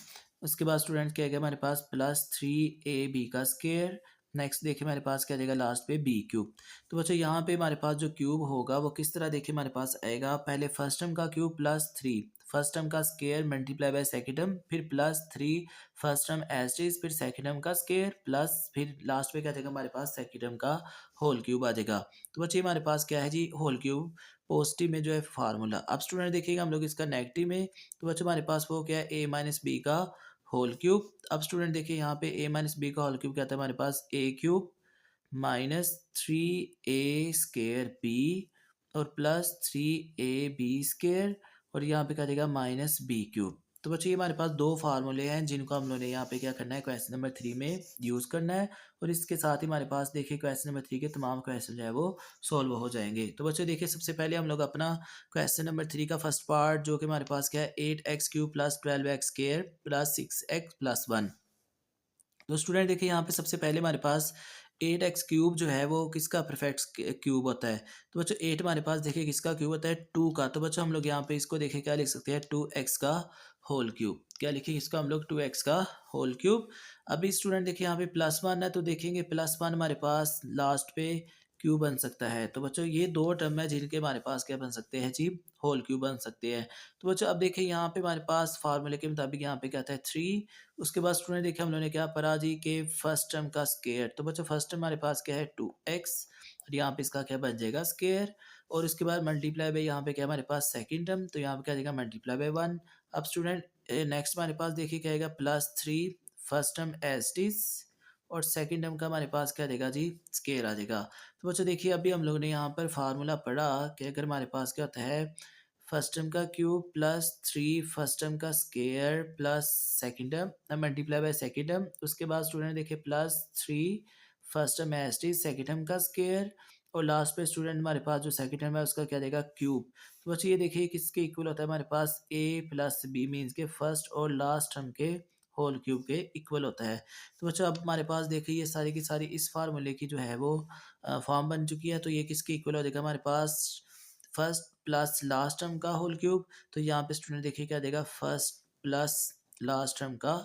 उसके बाद स्टूडेंट क्या आ गया हमारे पास प्लस 3ab का स्क्वायर। नेक्स्ट देखिए हमारे पास क्या देगा लास्ट पे बी क्यूब। तो बच्चों यहाँ पे हमारे पास जो क्यूब होगा वो किस तरह देखिए हमारे पास आएगा, पहले फर्स्ट टर्म का क्यूब प्लस 3 फर्स्ट टर्म का square multiply by second term, फिर plus 3 first term as it is, फिर सेकंड टर्म का स्क्वायर प्लस फिर लास्ट पे क्या देगा हमारे पास सेकंड टर्म का होल क्यूब आ जाएगा। तो बच्चे हमारे पास क्या है जी होल क्यूब पॉजिटिव में जो है फार्मूला। अब स्टूडेंट देखिएगा हम लोग इसका नेगेटिव में, तो बच्चों हमारे पास वो क्या है ए माइनस बी का होल क्यूब। अब स्टूडेंट देखिए यहाँ पे ए माइनस बी का होल क्यूब क्या आता है हमारे पास ए क्यूब माइनस 3a² बी और प्लस 3ab² और यहाँ पे क्या देगा माइनस बी क्यूब। तो बच्चों ये हमारे पास दो फार्मूले हैं जिनको हम लोगों ने यहाँ पे क्या करना है क्वेश्चन नंबर 3 में यूज़ करना है। और इसके साथ ही हमारे पास देखिए क्वेश्चन नंबर 3 के तमाम क्वेश्चन जो है वो सॉल्व हो जाएंगे। तो बच्चों देखिए सबसे पहले हम लोग अपना क्वेश्चन नंबर 3 का फर्स्ट पार्ट जो कि हमारे पास क्या है 8x³ plus 12x² plus 6x plus 1। तो स्टूडेंट देखिए यहाँ पे सबसे पहले हमारे पास 8x³ जो है वो किसका परफेक्ट क्यूब होता है। तो बच्चों 8 हमारे पास देखिए किसका क्यूब होता है 2 का। तो बच्चों हम लोग यहाँ पे इसको देखिए क्या लिख सकते हैं 2x का होल क्यूब। क्या लिखेंगे इसको हम लोग 2x का होल क्यूब। अभी स्टूडेंट देखिए यहाँ पे +1 है तो देखेंगे +1 हमारे पास लास्ट पे क्यूब बन सकता है। तो बच्चों ये दो टर्म है जिनके हमारे पास क्या बन सकते हैं जी होल क्यूब बन सकते हैं। तो बच्चों अब देखिए यहाँ पे हमारे पास फार्मूले के मुताबिक यहाँ पे क्या आता है 3। उसके बाद स्टूडेंट देखिए हम लोगों ने क्या पढ़ा जी के फर्स्ट टर्म का स्क्वायर। तो बच्चों फर्स्ट टर्म हमारे पास क्या है 2x और यहाँ पे इसका क्या बन जाएगा स्क्वायर और उसके बाद मल्टीप्लाई बाय यहाँ पे क्या हमारे पास सेकंड टर्म तो यहाँ पे क्या देगा मल्टीप्लाई बाय 1। अब स्टूडेंट नेक्स्ट हमारे पास देखिए क्या आएगा +3 first term as it is और सेकंड टर्म का हमारे पास क्या देगा जी स्क्वायर आ जाएगा। तो बच्चों देखिए अभी हम लोगों ने यहाँ पर फार्मूला पढ़ा कि अगर हमारे पास क्या होता है फर्स्ट टर्म का क्यूब +3 फर्स्ट टर्म का square plus second term multiply by second term. उसके बाद स्टूडेंट देखिए +3 first term as it is second term का स्क्वायर और लास्ट पे स्टूडेंट हमारे पास जो सेकंड टर्म है उसका क्या देगा क्यूब। तो बच्चों ये देखिए किसके इक्वल होता है हमारे पास a प्लस बी मीन्स के फर्स्ट और लास्ट टर्म के होल क्यूब के इक्वल होता है। तो बच्चों अब हमारे पास देखिए ये सारी की सारी इस फार्मूले की जो है वो फॉर्म बन चुकी है। तो ये किसके इक्वल हो जाएगा हमारे पास फर्स्ट प्लस लास्ट टर्म का होल क्यूब। तो यहाँ पे स्टूडेंट देखिए क्या देगा फर्स्ट प्लस लास्ट टर्म का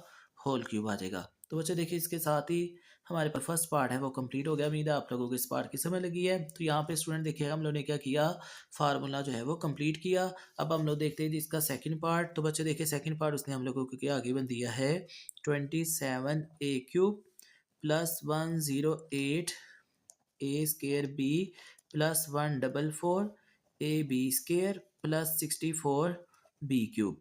होल क्यूब आ जाएगा। तो बच्चे देखिए इसके साथ ही हमारे पास फर्स्ट पार्ट है वो कंप्लीट हो गया। उम्मीद है आप लोगों को इस पार्ट की समझ लगी है। तो यहाँ पे स्टूडेंट देखिए हम लोगों ने क्या किया फार्मूला जो है वो कंप्लीट किया। अब हम लोग देखते हैं जी इसका सेकंड पार्ट। तो बच्चे देखिए सेकंड पार्ट उसने हम लोगों को क्या आगे बन दिया है 27a³ plus 108 a² b plus 144 ab² plus 64 b³।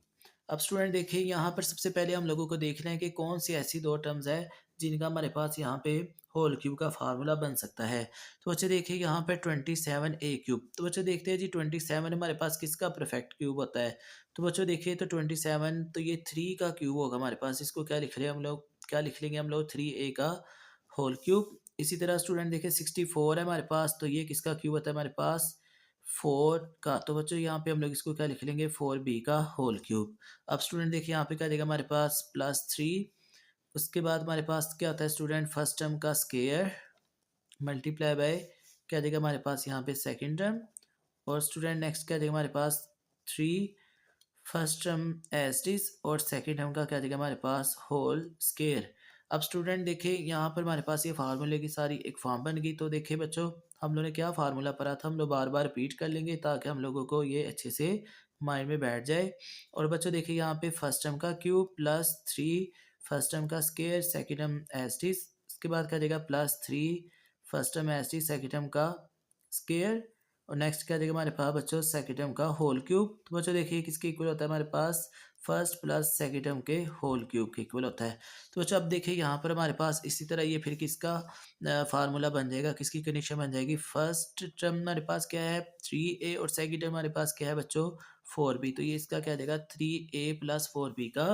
अब स्टूडेंट देखिए यहाँ पर सबसे पहले हम लोगों को देखना है कि कौन सी ऐसी दो टर्म्स है जिनका हमारे पास यहाँ पे होल क्यूब का फार्मूला बन सकता है। तो बच्चे देखिए यहाँ पे 27a³। तो बच्चे देखते हैं जी 27 हमारे पास किसका परफेक्ट क्यूब होता है। तो बच्चों देखिए तो 27 तो ये 3 का क्यूब होगा हमारे पास। इसको क्या लिख रहे हैं हम लोग, क्या लिख लेंगे हम लोग 3a का होल क्यूब। इसी तरह स्टूडेंट देखिए 64 है हमारे पास तो ये किसका क्यूब होता है हमारे पास 4 का। तो बच्चों यहाँ पे हम लोग इसको क्या लिख लेंगे 4b का होल क्यूब। अब स्टूडेंट देखिए यहाँ पे क्या देगा हमारे पास +3। उसके बाद हमारे पास क्या होता है स्टूडेंट फर्स्ट टर्म का स्क्वायर मल्टीप्लाई बाय क्या देगा हमारे पास यहाँ पे सेकंड टर्म और स्टूडेंट नेक्स्ट क्या देगा हमारे पास 3 first term as it is और सेकंड टर्म का क्या देगा हमारे पास होल स्क्वायर। अब स्टूडेंट देखिए यहाँ पर हमारे पास ये फार्मूले की सारी एक फॉर्म बन गई। तो देखिए बच्चों हम लोगों ने क्या फार्मूला पढ़ा था हम लोग बार बार रिपीट कर लेंगे ताकि हम लोगों को ये अच्छे से माइंड में बैठ जाए। और बच्चों देखिए यहाँ पे फर्स्ट टर्म का क्यूब +3 फर्स्ट टर्म का square second term as it is. उसके बाद क्या देगा +3 first term as it is second term का स्क्वायर और नेक्स्ट क्या देगा हमारे पास बच्चों सेकंड टर्म का होल क्यूब। तो बच्चों देखिए किसके इक्वल होता है हमारे पास फर्स्ट प्लस सेकंड टर्म के होल क्यूब के इक्वल होता है। तो बच्चों अब देखिए यहाँ पर हमारे पास इसी तरह ये फिर किसका फार्मूला बन जाएगा, किसकी कंडीशन बन जाएगी। फर्स्ट टर्म हमारे पास क्या है 3a और सेकंड टर्म हमारे पास क्या है बच्चों 4b। तो ये इसका क्या देगा 3a + 4b का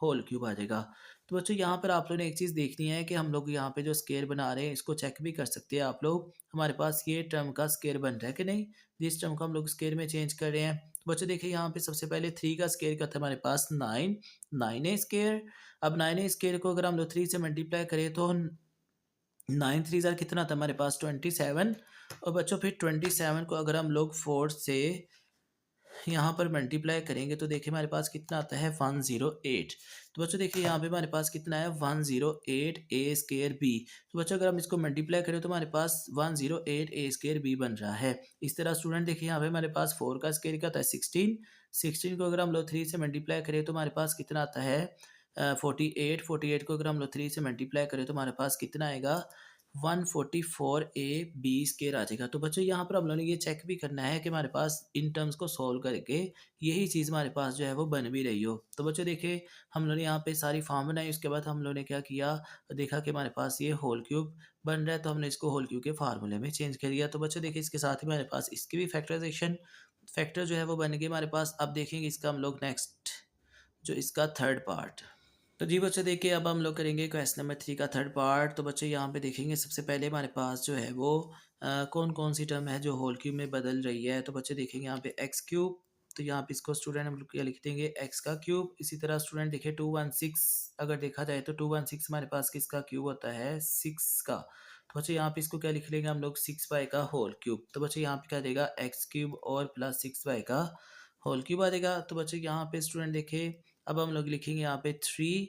होल क्यूब आ जाएगा। तो बच्चों यहाँ पर आप लोगों ने एक चीज़ देखनी है कि हम लोग यहाँ पे जो स्क्वायर बना रहे हैं इसको चेक भी कर सकते हैं आप लोग हमारे पास ये टर्म का स्क्वायर बन रहा है कि नहीं। जिस टर्म को हम लोग स्क्वायर में चेंज कर रहे हैं। तो बच्चों देखिए यहाँ पे सबसे पहले 3 का स्क्वायर का था हमारे पास 9 अब 9a² को अगर हम लोग 3 से मल्टीप्लाई करें तो 9 3 कितना था हमारे पास 27 और बच्चों फिर 27 को अगर हम लोग 4 से यहाँ पर मल्टीप्लाई करेंगे तो देखिए हमारे पास कितना आता है 108। तो बच्चों देखिए यहाँ पे हमारे पास कितना है 108 ए स्केयर बी। तो बच्चों अगर हम इसको मल्टीप्लाई करें तो हमारे पास 108 ए स्केयर बी बन रहा है। इस तरह स्टूडेंट देखिए यहाँ पे हमारे पास 4 का स्केयर क्या आता है 16। 16 को अगर हम लोग 3 से मल्टीप्लाई करें तो हमारे पास कितना आता है 48। 48 को अगर हम लोग 3 से मल्टीप्लाई करें तो हमारे पास कितना आएगा 144 ए बी स्केयर आ जाएगा। तो बच्चों यहाँ पर हम लोगों ने ये चेक भी करना है कि हमारे पास इन टर्म्स को सॉल्व करके यही चीज़ हमारे पास जो है वो बन भी रही हो। तो बच्चों देखिए हम लोगों ने यहाँ पे सारी फॉर्म बनाई, उसके बाद हम लोगों ने क्या किया, देखा कि हमारे पास ये होल क्यूब बन रहा है तो हमने इसको होल क्यूब के फार्मूले में चेंज कर दिया। तो बच्चों देखिए इसके साथ ही हमारे पास इसकी भी फैक्टराइजेशन फैक्टर जो है वो बन गई हमारे पास। अब देखेंगे इसका हम लोग नेक्स्ट जो इसका थर्ड पार्ट। तो जी बच्चे देखिए अब हम लोग करेंगे क्वेश्चन नंबर 3 का थर्ड पार्ट। तो बच्चे यहाँ पे देखेंगे सबसे पहले हमारे पास जो है वो कौन कौन सी टर्म है जो होल क्यूब में बदल रही है। तो बच्चे देखेंगे यहाँ पे एक्स क्यूब, तो यहाँ पे इसको स्टूडेंट हम लोग क्या लिख देंगे एक्स का क्यूब। इसी तरह स्टूडेंट देखिए 216 अगर देखा जाए तो 216 हमारे पास किसका क्यूब होता है 6 का। तो बच्चे यहाँ पे इसको क्या लिख लेंगे हम लोग 6 बाई का होल क्यूब। तो बच्चे यहाँ पे क्या देगा एक्स क्यूब और प्लस 6 बाई का होल क्यूब आ जाएगा। तो बच्चे यहाँ पे स्टूडेंट देखे अब हम लोग लिखेंगे यहाँ पे 3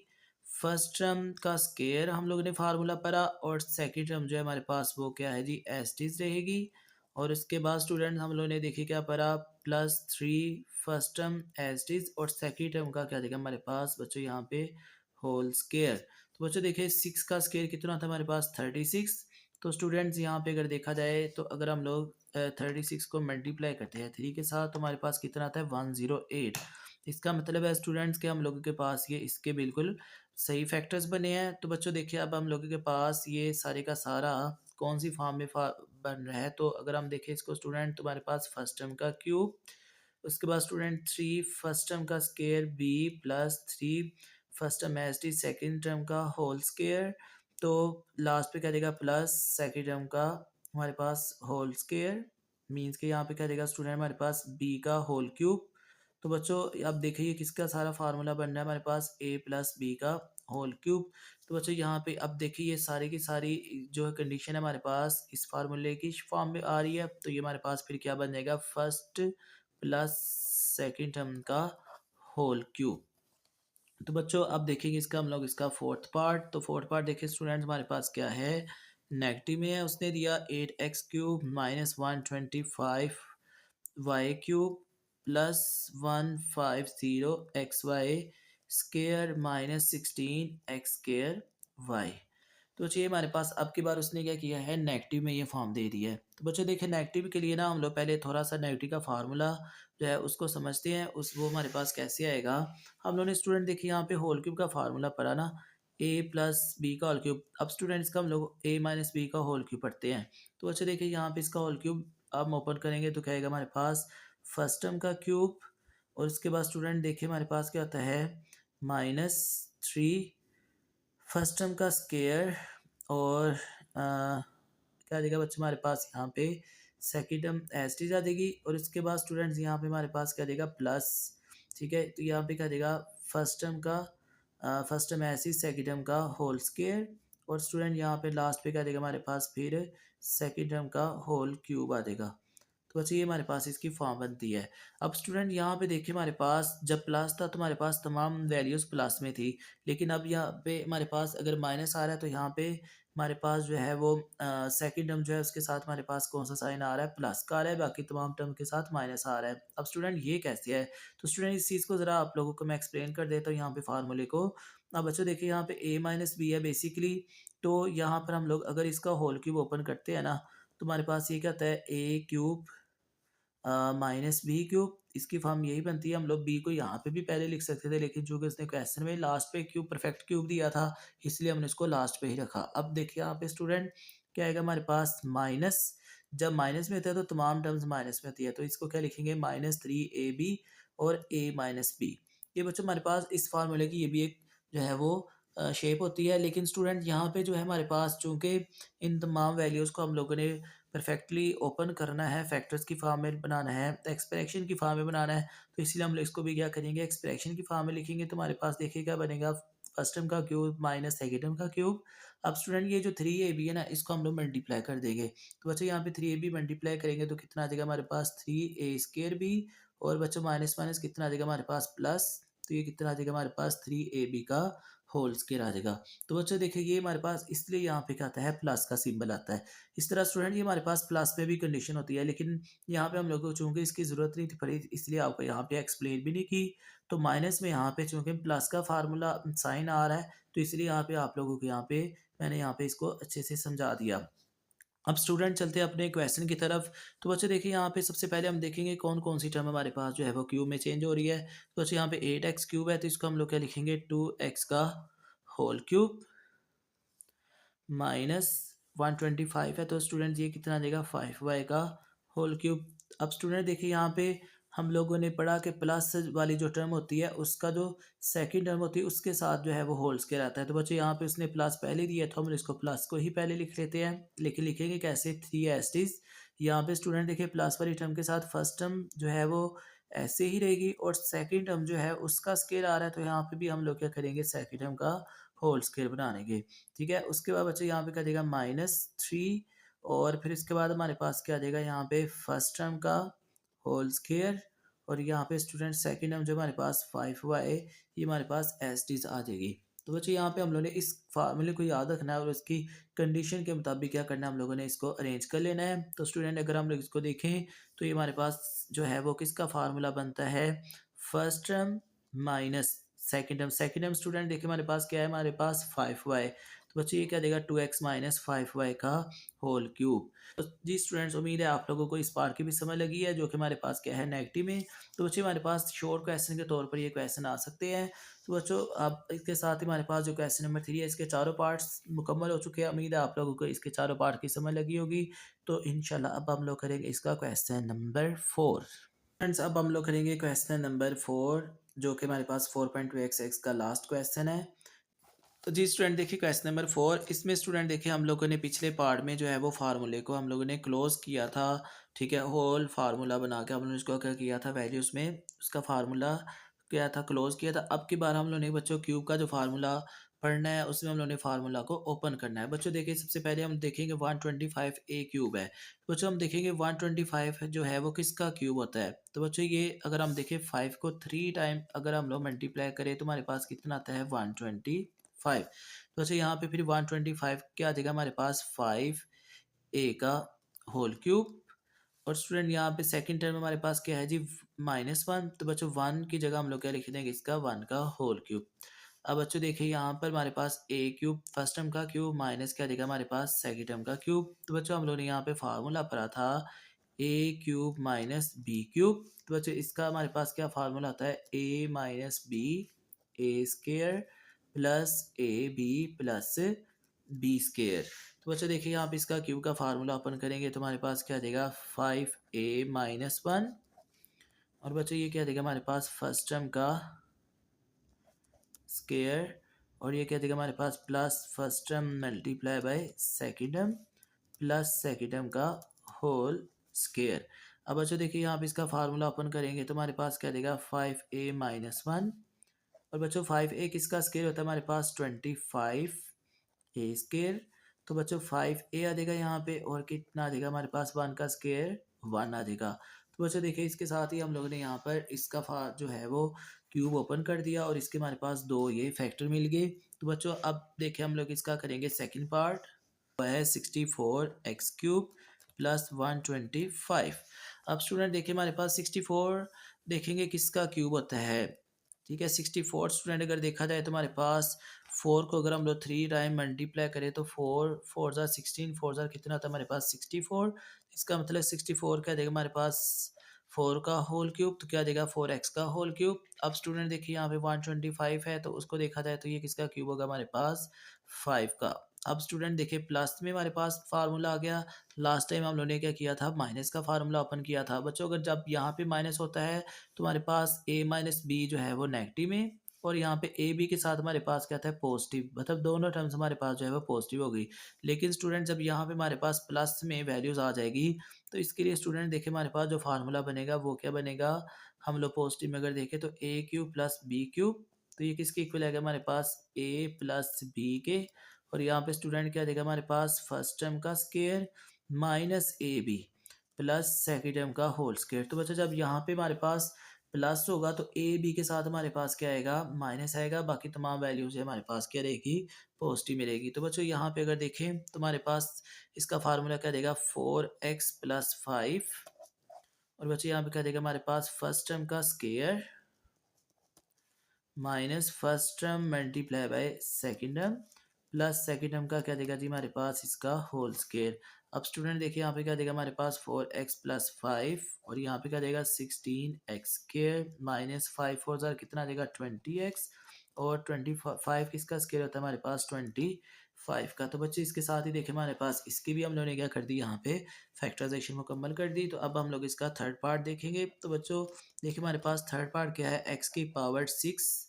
फर्स्ट टर्म का स्केयर हम लोगों ने फार्मूला पढ़ा और सेकंड टर्म जो है हमारे पास वो क्या है जी एस्टिस रहेगी। और उसके बाद स्टूडेंट हम लोगों ने देखिए क्या पढ़ा +3 फर्स्ट टर्म एस्टिस और सेकंड टर्म का क्या देगा हमारे पास बच्चों यहाँ पे होल स्केयर। तो बच्चों देखिए 6 का स्केयर कितना था हमारे पास 36। तो स्टूडेंट्स यहाँ पे अगर देखा जाए तो अगर हम लोग 36 को मल्टीप्लाई करते हैं 3 के साथ तो हमारे पास कितना आता है 108। इसका मतलब है स्टूडेंट्स के हम लोगों के पास ये इसके बिल्कुल सही फैक्टर्स बने हैं। तो बच्चों देखिए अब हम लोगों के पास ये सारे का सारा कौन सी फॉर्म में बन रहा है। तो अगर हम देखें इसको स्टूडेंट तो हमारे पास फर्स्ट टर्म का क्यूब, उसके बाद स्टूडेंट 3 फर्स्ट टर्म का square b +3 first term as it second term का होल स्केयर। तो लास्ट पे क्या देगा प्लस सेकेंड टर्म का हमारे पास होल स्केयर मीन्स के यहाँ पे क्या देगा स्टूडेंट हमारे पास बी का होल क्यूब। तो बच्चों अब देखिए किसका सारा फार्मूला बन रहा है हमारे पास a प्लस बी का होल क्यूब। तो बच्चों यहाँ पे अब देखिए ये सारी की सारी जो है कंडीशन है हमारे पास इस फार्मूले की फॉर्म में आ रही है। तो ये हमारे पास फिर क्या बन जाएगा फर्स्ट प्लस सेकंड टर्म का होल क्यूब। तो बच्चों अब देखेंगे इसका हम लोग इसका फोर्थ पार्ट। तो फोर्थ पार्ट देखिए स्टूडेंट्स हमारे पास क्या है नेगेटिव में है। उसने दिया 8x cube -125 y cube +150 XY square -16 x square y। तो बच्चों ये हमारे पास अब की बार उसने क्या किया है नेगेटिव में ये फॉर्म दे दी है। तो बच्चों देखिए नेगेटिव के लिए ना हम लोग पहले थोड़ा सा नेगेटिव का फार्मूला जो है उसको समझते हैं उस वो हमारे पास कैसे आएगा। हम लोगों ने स्टूडेंट देखिए यहाँ पे होल क्यूब का फार्मूला पढ़ा ना a प्लस बी का होल क्यूब। अब स्टूडेंट्स का हम लोग a माइनस बी का होल क्यूब पढ़ते हैं। तो बच्चों देखिए यहाँ पे इसका होल क्यूब अब हम ओपन करेंगे तो क्या आएगा हमारे पास फर्स्ट टर्म का क्यूब और उसके बाद स्टूडेंट देखिए हमारे पास क्या होता है -3 फर्स्ट टर्म का स्केयर और क्या देगा बच्चे हमारे पास यहाँ पे सेकेंड टर्म एस टी आ देगी और इसके बाद स्टूडेंट्स यहाँ पे हमारे पास क्या देगा प्लस। ठीक है तो यहाँ पे क्या देगा फर्स्ट टर्म का फर्स्ट टर्म ऐसी सेकेंड टर्म का होल स्केयर और स्टूडेंट यहाँ पे लास्ट पे क्या देगा हमारे पास फिर सेकेंड टर्म का होल क्यूब आ देगा। तो बच्चे ये हमारे पास इसकी फॉर्म बनती है। अब स्टूडेंट यहाँ पे देखिए हमारे पास जब प्लस था तो हमारे पास तमाम वैल्यूज़ प्लस में थी, लेकिन अब यहाँ पे हमारे पास अगर माइनस आ रहा है तो यहाँ पे हमारे पास जो है वो सेकंड टर्म जो है उसके साथ हमारे पास कौन सा साइन आ रहा है प्लस का आ रहा है, बाकी तमाम टर्म के साथ माइनस आ रहा है। अब स्टूडेंट ये कैसे है तो स्टूडेंट इस चीज़ को ज़रा आप लोगों को मैं एक्सप्लेन कर देता हूँ यहाँ पे फार्मूले को। अब बच्चों देखिए यहाँ पे a माइनस बी है बेसिकली। तो यहाँ पर हम लोग अगर इसका होल क्यूब ओपन करते हैं ना तो हमारे पास ये क्या होता है a क्यूब -b क्यूब। इसकी फॉर्म यही बनती है। हम लोग b को यहाँ पे भी पहले लिख सकते थे लेकिन चूंकि उसने क्वेश्चन में लास्ट पे क्यूब परफेक्ट क्यूब दिया था इसलिए हमने इसको लास्ट पे ही रखा। अब देखिए यहाँ पे स्टूडेंट क्या आएगा हमारे पास माइनस, जब माइनस में होता है तो तमाम टर्म्स माइनस में होती है तो इसको क्या लिखेंगे -3ab और a-b। ये बच्चों हमारे पास इस फार्मूले की ये भी एक जो है वो शेप होती है। लेकिन स्टूडेंट यहाँ पे जो है हमारे पास चूंकि इन तमाम वैल्यूज़ को हम लोगों ने परफेक्टली ओपन करना है फैक्टर्स की फॉर्म में बनाना है एक्सप्रेशन की फॉर्म में बनाना है तो इसलिए हम लोग इसको भी क्या करेंगे एक्सप्रेशन की फॉर्म में लिखेंगे। तो हमारे पास देखिए क्या बनेगा फर्स्ट टर्म का क्यूब माइनस सेकेंड टर्म का क्यूब। अब स्टूडेंट ये जो 3ab है ना इसको हम लोग मल्टीप्लाई कर देंगे। तो बच्चे यहाँ पे 3ab मल्टीप्लाई करेंगे तो कितना आ जाएगा हमारे पास 3a स्केयर बी और बच्चों माइनस माइनस कितना आ जाएगा हमारे पास प्लस, तो ये कितना आ जाएगा हमारे पास 3ab का होल स्क्वायर आ जाएगा। तो बच्चों देखिए ये हमारे पास इसलिए यहाँ पे क्या आता है, प्लस का सिंबल आता है। इस तरह स्टूडेंट ये हमारे पास प्लस में भी कंडीशन होती है, लेकिन यहाँ पे हम लोगों को चूंकि इसकी ज़रूरत नहीं थी पड़ी, इसलिए आपको यहाँ पे एक्सप्लेन भी नहीं की। तो माइनस में यहाँ पे चूंकि प्लस का फार्मूला साइन आ रहा है, तो इसलिए यहाँ पे आप लोगों को यहाँ पे मैंने यहाँ पे इसको अच्छे से समझा दिया। अब स्टूडेंट चलते हैं अपने क्वेश्चन की तरफ। तो बच्चों देखिए यहाँ पे सबसे पहले हम देखेंगे कौन कौन सी टर्म हमारे पास जो है वो क्यूब में चेंज हो रही है। तो बच्चों यहाँ पे 8x क्यूब है, तो इसको हम लोग क्या लिखेंगे, 2x का होल क्यूब माइनस 125 है, तो स्टूडेंट ये कितना आ जाएगा, 5y का होल क्यूब। अब स्टूडेंट देखिए यहाँ पे हम लोगों ने पढ़ा कि प्लस वाली जो टर्म होती है उसका जो सेकंड टर्म होती है उसके साथ जो है वो होल स्क्वायर आता है। तो बच्चों यहाँ पे उसने प्लस पहले दिया है, तो हम इसको प्लस को ही पहले लिख लेते हैं। लेकिन लिखेंगे कैसे, 3 यहाँ पे स्टूडेंट देखिए प्लस वाली टर्म के साथ फर्स्ट टर्म जो है वो ऐसे ही रहेगी, और सेकंड टर्म जो है उसका स्क्वायर आ रहा है, तो यहाँ पे भी हम लोग क्या करेंगे, सेकंड टर्म का होल स्क्वायर बना लेंगे। ठीक है, उसके बाद बच्चे यहाँ पे क्या देगा, -3, और फिर इसके बाद हमारे पास क्या देगा यहाँ पे फर्स्ट टर्म का होल स्क्वायर, और यहाँ पे स्टूडेंट सेकंड टर्म जो हमारे पास 5y, ये हमारे पास एज इट इज आ जाएगी। तो बच्चे यहाँ पे हम लोगों ने इस फार्मूले को याद रखना है और उसकी कंडीशन के मुताबिक क्या करना है, हम लोगों ने इसको अरेंज कर लेना है। तो स्टूडेंट अगर हम लोग इसको देखें तो ये हमारे पास जो है वो किसका फार्मूला बनता है, first term minus second term student देखिए हमारे पास क्या है, हमारे पास 5y, तो बच्चे ये क्या देगा, 2x माइनस 5y का होल क्यूब। तो जी स्टूडेंट्स, उम्मीद है आप लोगों को इस पार्ट की भी समझ लगी है, जो कि हमारे पास क्या है, नेगेटिव में। तो बच्चे हमारे पास शॉर्ट क्वेश्चन के तौर पर ये क्वेश्चन आ सकते हैं। तो बच्चों अब इसके साथ ही हमारे पास जो क्वेश्चन नंबर 3 है, इसके चारों पार्ट्स मुकम्मल हो चुके हैं। उम्मीद है आप लोगों को इसके चारों पार्ट की समझ लगी होगी। तो इंशाल्लाह अब हम लोग करेंगे इसका क्वेश्चन नंबर 4। फ्रेंड्स अब हम लोग करेंगे क्वेश्चन नंबर 4, जो कि हमारे पास 4.2xx का लास्ट क्वेश्चन है। तो जी स्टूडेंट देखिए क्वेश्चन नंबर 4, इसमें स्टूडेंट देखिए हम लोगों ने पिछले पार्ट में जो है वो फार्मूले को हम लोगों ने क्लोज किया था। ठीक है, होल फार्मूला बना के हम लोगों ने इसको क्या किया था, वैल्यूज़ में उसका फार्मूला क्या था, क्लोज किया था। अब की बार हम लोगों ने बच्चों क्यूब का जो फार्मूला पढ़ना है, उसमें हम लोगों ने फार्मूला को ओपन करना है। बच्चों देखिए सबसे पहले हम देखेंगे 125 ए क्यूब है। तो बच्चों हम देखेंगे 125 जो है वो किसका क्यूब होता है। तो बच्चों ये अगर हम देखें 5 को 3 टाइम अगर हम लोग मल्टीप्लाई करें तो हमारे पास कितना आता है, 125। तो अच्छा यहाँ पे फिर 125 क्या आ जाएगा हमारे पास, 5a का होल क्यूब। और स्टूडेंट यहाँ पे सेकंड टर्म हमारे पास क्या है जी, -1, तो बच्चों 1 की जगह हम लोग क्या लिख देंगे, इसका 1 का होल क्यूब। अब बच्चों देखिए यहाँ पर हमारे पास a क्यूब फर्स्ट टर्म का क्यूब माइनस क्या देगा हमारे पास, सेकंड टर्म का क्यूब। तो बच्चों हम लोगों ने यहाँ पे फार्मूला पढ़ा था a cube minus B cube. तो बच्चों इसका हमारे पास क्या फार्मूला आता है, a minus B a square plus A B plus B square. तो बच्चों देखिए यहाँ पे इसका क्यूब का फार्मूला ओपन करेंगे तो हमारे पास क्या देगा, 5a-1, और बच्चों ये क्या देगा हमारे पास, फर्स्ट टर्म का स्केयर, और ये क्या देगा हमारे पास, plus first term multiply by second term plus second term का होल स्केयर। अब बच्चों देखिए यहाँ पे इसका फार्मूला ओपन करेंगे तो हमारे पास क्या देगा, 5a-1, और बच्चों 5a किसका स्केयर होता है हमारे पास, 25 ए स्केयर। तो बच्चों 5a आ जाएगा यहाँ पे, और कितना आ जाएगा हमारे पास, 1 का स्केयर 1 आ जाएगा। तो बच्चों देखिए इसके साथ ही हम लोगों ने यहाँ पर इसका जो है वो क्यूब ओपन कर दिया, और इसके हमारे पास 2 ये फैक्टर मिल गए। तो बच्चों अब देखिए हम लोग इसका करेंगे सेकंड पार्ट, वह है 64x क्यूब प्लस 125। अब स्टूडेंट देखिए हमारे पास 64 देखेंगे किसका क्यूब होता है। ठीक है, 64 स्टूडेंट अगर देखा जाए तो हमारे पास 4 को अगर हम लोग 3 टाइम मल्टीप्लाई करें तो 4 4 ज़ा 16, 4 ज़ा कितना होता है हमारे पास, 64। इसका मतलब 64 क्या देगा हमारे पास, 4 का होल क्यूब, तो क्या देगा 4x का होल क्यूब। अब स्टूडेंट देखिए यहाँ पे 125 है, तो उसको देखा जाए तो ये किसका क्यूब होगा हमारे पास, 5 का। अब स्टूडेंट देखिए प्लस में हमारे पास फार्मूला आ गया। लास्ट टाइम हम लोगों ने क्या किया था, माइनस का फार्मूला ओपन किया था। बच्चों अगर जब यहाँ पे माइनस होता है तो हमारे पास a माइनस बी जो है वो नेगेटिव में, और यहाँ पे ए बी के साथ हमारे पास क्या था, पॉजिटिव, मतलब दोनों टर्म्स हमारे पास जो है वो पॉजिटिव हो गई। लेकिन स्टूडेंट जब यहाँ पे हमारे पास प्लस में वैल्यूज आ जाएगी, तो इसके लिए स्टूडेंट देखिए हमारे पास जो फार्मूला बनेगा वो क्या बनेगा, हम लोग पॉजिटिव में अगर देखें तो a cube plus B cube, तो ये किसके इक्वल आएगा हमारे पास, a प्लस बी के, और यहाँ पे स्टूडेंट क्या देगा हमारे पास, फर्स्ट टर्म का square minus A B. Plus second term का होल स्क्वायर। तो बच्चों जब यहाँ पे हमारे पास प्लस होगा तो ए बी के साथ हमारे पास क्या आएगा, माइनस आएगा। बाकी तमाम वैल्यूज हमारे पास क्या रहेगी, पॉजिटिव मिलेगी। तो बच्चों यहाँ पे अगर देखें तो हमारे पास इसका फार्मूला क्या देगा, 4x+5। और बच्चों यहाँ पे क्या देगा हमारे पास, फर्स्ट टर्म का square minus first term multiply by second term plus second term का क्या देगा जी हमारे पास, इसका होल स्क्वायर। अब स्टूडेंट देखिए यहाँ पे क्या देगा हमारे पास, 4x+5 और यहाँ पे क्या देगा 16x² माइनस 5 4 कितना देगा 20x और 25 किसका स्क्वायर होता है हमारे पास 25 का। तो बच्चे इसके साथ ही देखिए हमारे पास इसकी भी हम लोगों ने क्या कर दी, यहाँ पे फैक्टराइजेशन मुकम्मल कर दी। तो अब हम लोग इसका थर्ड पार्ट देखेंगे। तो बच्चों देखिए हमारे पास थर्ड पार्ट क्या है, x⁻6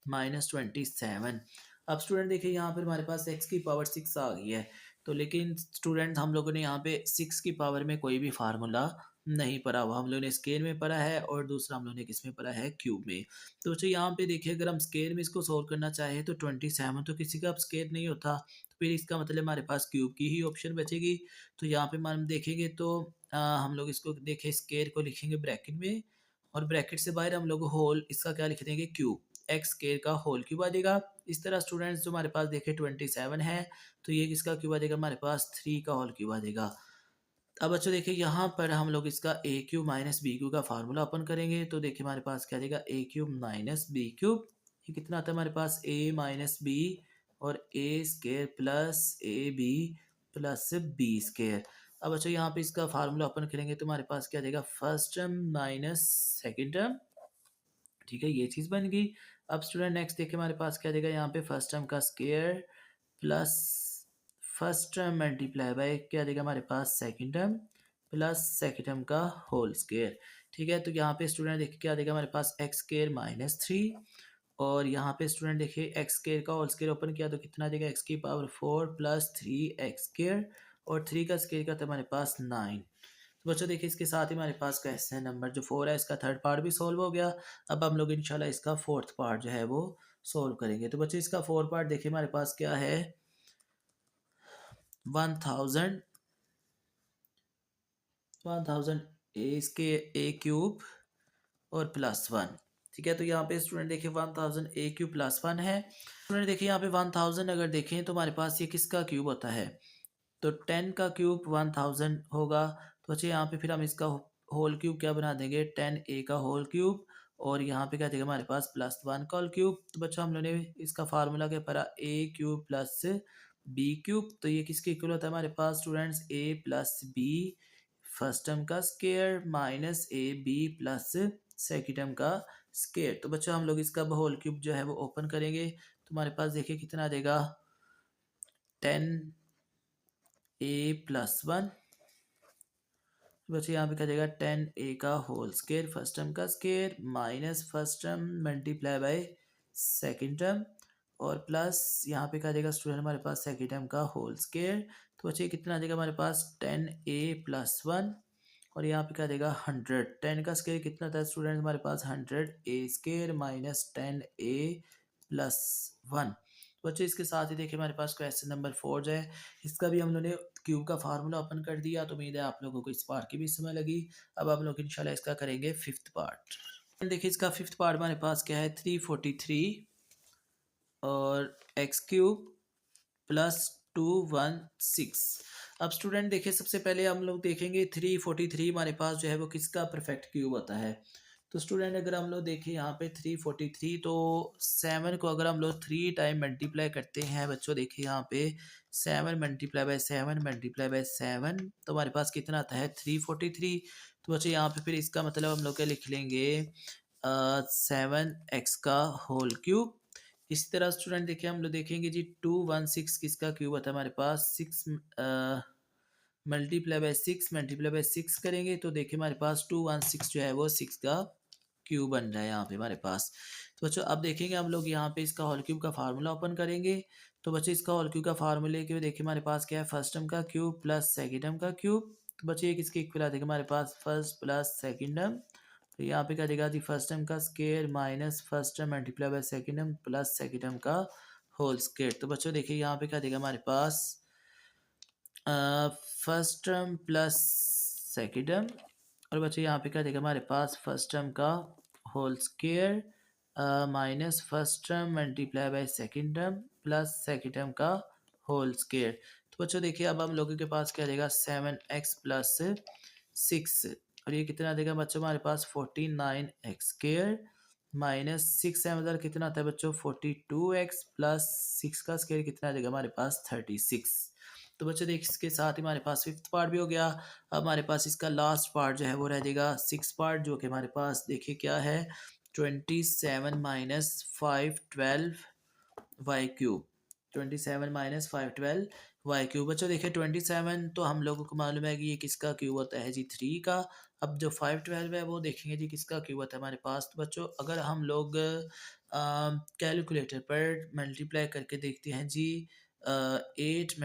माइनस 27। अब स्टूडेंट देखिए यहाँ पर हमारे पास x⁻6 आ गई है। तो लेकिन स्टूडेंट हम लोगों ने यहाँ पे 6 की पावर में कोई भी फार्मूला नहीं पढ़ा हुआ, हम लोगों ने स्केयर में पढ़ा है और दूसरा हम लोगों ने किस में पढ़ा है, क्यूब में। तो बच्चों यहाँ पे देखिए अगर हम स्केयर में इसको सोल्व करना चाहें तो 27 तो किसी का अब स्केयर नहीं होता, तो फिर इसका मतलब हमारे पास क्यूब की ही ऑप्शन बचेगी। तो यहाँ पे हम देखेंगे तो हम लोग इसको देखें, स्केयर को लिखेंगे ब्रैकेट में और ब्रैकेट से बाहर हम लोग होल इसका क्या लिख देंगे, क्यूब, एक्स स्केयर का होल क्यूब आ जाएगा। इस तरह स्टूडेंट्स जो हमारे पास देखे 27 है तो ये किसका क्यूब आ जाएगा, हमारे पास 3 का होल क्यूब आ जाएगा। अब बच्चों देखिए यहाँ पर हम लोग इसका ए क्यूब माइनस बी क्यूब का फार्मूला ओपन करेंगे। तो देखिए हमारे पास क्या देगा, ए क्यूब माइनस बी क्यूब, ये कितना आता है हमारे पास, ए माइनस बी और A square plus A B plus B square. अब बच्चों यहाँ पे इसका फार्मूला ओपन करेंगे तो हमारे पास क्या देगा, first term minus second term, ठीक है ये चीज़ बन गई। अब स्टूडेंट नेक्स्ट देखिए हमारे पास क्या देगा, यहाँ पे फर्स्ट टर्म का square plus first term multiply by क्या देगा हमारे पास, second term plus second term का होल स्क्वायर। ठीक है, तो यहाँ पे स्टूडेंट देखिए क्या देगा हमारे पास, एक्स स्क्वायर माइनस 3 और यहाँ पे स्टूडेंट देखिए एक्स स्क्वायर का होल स्क्वायर ओपन किया तो कितना देगा, एक्स की पावर 4 प्लस 3x स्क्वायर और 3 का स्क्वायर का था हमारे पास 9। तो बच्चों देखिए इसके साथ ही हमारे पास क्वेश्चन नंबर जो 4 है इसका थर्ड पार्ट भी सॉल्व हो गया। अब हम लोग इंशाल्लाह इसका फोर्थ पार्ट जो है वो सॉल्व करेंगे। तो बच्चों इसका फोर्थ पार्ट देखिए हमारे पास क्या है, 1000 इसके ए क्यूब और प्लस 1। ठीक है, तो यहाँ पे स्टूडेंट देखिए 1000 ए क्यूब प्लस 1 है। स्टूडेंट देखिए यहाँ पे 1000 अगर देखें तो हमारे पास ये किसका क्यूब होता है, तो 10 का क्यूब 1000 होगा। तो बच्चे यहाँ पे फिर हम इसका होल क्यूब क्या बना देंगे, 10a का होल क्यूब और यहाँ पे क्या देगा हमारे पास प्लस 1 का होल क्यूब। तो बच्चों हम लोगों ने इसका फार्मूला क्या पढ़ा, a cube plus b cube. तो ये किसके इक्वल होता है हमारे पास students, a plus B first term का square minus A B plus second term का स्क्वायर। तो बच्चों हम लोग इसका होल क्यूब जो है वो ओपन करेंगे तो हमारे पास देखिए कितना देगा, 10a प्लस 1। बच्चे यहाँ पे क्या देगा, 10a का होल स्क्वायर फर्स्ट टर्म का square minus first term multiply by second term और प्लस यहाँ पे क्या देगा स्टूडेंट हमारे पास सेकेंड टर्म का होल स्क्वायर। तो बच्चे कितना देगा हमारे पास, 10a प्लस 1 और यहाँ पे क्या देगा 100। 10 का स्क्वायर कितना था स्टूडेंट हमारे पास, 100a square minus 10a plus 1। बच्चों इसके साथ ही देखिए हमारे पास क्वेश्चन नंबर 4 जो है इसका भी हम लोगों ने क्यूब का फार्मूला ओपन कर दिया। तो उम्मीद है आप लोगों को इस पार्ट की भी समझ लगी। अब हम लोग इंशाल्लाह इसका करेंगे फिफ्थ पार्ट। देखिए इसका फिफ्थ पार्ट हमारे पास क्या है, 343 और एक्स क्यूब प्लस 216। अब स्टूडेंट देखिए सबसे पहले हम लोग देखेंगे 343 हमारे पास जो है वो किसका परफेक्ट क्यूब होता है। तो स्टूडेंट अगर हम लोग देखें यहाँ पे 343 तो 7 को अगर हम लोग 3 टाइम मल्टीप्लाई करते हैं बच्चों, देखिए यहाँ पे 7 मल्टीप्लाई बाय 7 मल्टीप्लाई बाय 7 तो हमारे पास कितना आता है 343। तो बच्चों यहाँ पे फिर इसका मतलब हम लोग क्या लिख लेंगे, 7x का होल क्यूब। इसी तरह स्टूडेंट देखिए हम लोग देखेंगे जी 216 किसका क्यूब होता है हमारे पास, 6 मल्टीप्लाई बाय 6 मल्टीप्लाई बाय 6 करेंगे तो देखिए हमारे पास 216 जो है वो 6 का क्यूब बन रहा है यहाँ पे हमारे पास। तो बच्चों अब देखेंगे हम लोग यहाँ पे इसका होल क्यूब का फार्मूला ओपन करेंगे। तो बच्चों इसका होल क्यूब का फार्मूले के देखिए हमारे पास क्या है, फर्स्ट टर्म का क्यूब प्लस सेकेंड टर्म का क्यूब। तो बच्चों ये किसके इक्वल आ जाएगा हमारे पास, फर्स्ट प्लस सेकेंड टर्म। तो यहाँ पे क्या देगा जी, फर्स्ट टर्म का square minus first term multiply by second term plus second term का होल स्क्वायर। तो बच्चों देखिए यहाँ पे क्या देगा हमारे पास, first term plus second term और बच्चों यहाँ पे क्या देगा हमारे पास फर्स्ट टर्म का whole square minus first term multiply by second term plus second term का होल स्क्वायर। तो बच्चों देखिए अब हम लोगों के पास क्या देगा 7x प्लस 6 और ये कितना देगा बच्चों हमारे पास 49x स्क्वायर माइनस 6 है मतलब कितना आता है बच्चों 42x प्लस 6 का स्क्वायर कितना देगा हमारे पास 36। तो बच्चों देखिए इसके साथ ही हमारे पास फिफ्थ पार्ट भी हो गया। अब हमारे पास इसका लास्ट पार्ट जो है वो रह जाएगा सिक्स पार्ट जो कि हमारे पास देखिए क्या है 27 माइनस 512 y³ 27 - 512 y³ बच्चों देखिए 27 तो हम लोगों को मालूम है कि ये किसका क्यूब होता है जी 3 का। अब जो 512 है वो देखेंगे जी किसका क्यूब होता है हमारे पास। तो बच्चों अगर हम लोग कैलकुलेटर पर मल्टीप्लाई करके देखते हैं जी 8 ×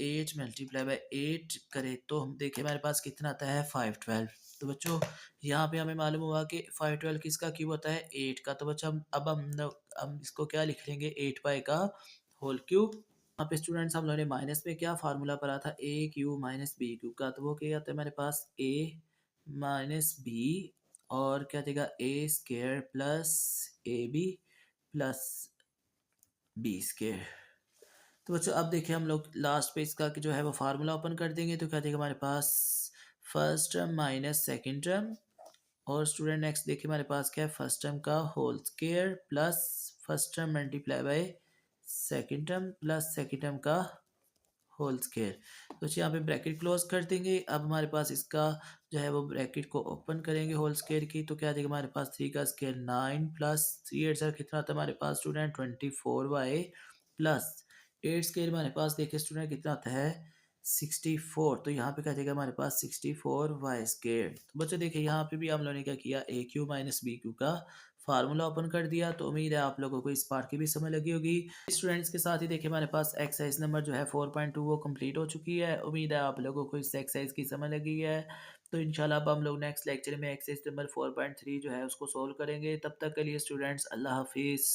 8 × 8 करें तो हम देखें हमारे पास कितना आता है 512। तो बच्चों यहाँ पे हमें मालूम हुआ कि 512 किसका क्यूब होता है 8 का। तो बच्चों हम इसको क्या लिख लेंगे 8 का होल क्यूब। यहाँ पे स्टूडेंट्स हम लोगों ने माइनस में क्या फार्मूला पढ़ा था ए क्यू माइनस बी क्यू का। तो वो क्या आता है हमारे पास ए माइनस बी और क्या देगा A square plus A B plus B square. तो बच्चों अब देखिए हम लोग लास्ट पे इसका जो है वो फार्मूला ओपन कर देंगे तो क्या देगा हमारे पास first term minus second term और स्टूडेंट नेक्स्ट देखिए हमारे पास क्या है फर्स्ट टर्म का whole square plus first term multiply by second term plus second term का होल स्क्वायर। तो अच्छा यहाँ पे ब्रैकेट क्लोज कर देंगे। अब हमारे पास इसका जो है वो ब्रैकेट को ओपन करेंगे होल स्क्वायर की तो क्या देगा हमारे पास 3 का स्क्वायर 9 प्लस 3 8 सर कितना आता है हमारे पास स्टूडेंट 24y प्लस 8 स्क्वायर हमारे पास देखिए स्टूडेंट कितना आता है 64। तो यहाँ पे क्या देगा हमारे पास 64y स्क्वायर। तो बच्चों देखिए यहाँ पे भी हम लोगों ने क्या किया ए क्यू माइनस बी क्यू का फार्मूला ओपन कर दिया। तो उम्मीद है आप लोगों को इस पार्ट की भी समझ लगी होगी। स्टूडेंट्स के साथ ही देखिए हमारे पास एक्सरसाइज नंबर जो है 4.2 वो कंप्लीट हो चुकी है। उम्मीद है आप लोगों को इस एक्सरसाइज की समझ लगी है। तो इंशाल्लाह अब हम लोग नेक्स्ट लेक्चर में एक्सरसाइज नंबर 4.3 जो है उसको सोल्व करेंगे। तब तक के लिए स्टूडेंट्स अल्लाह हाफिज़।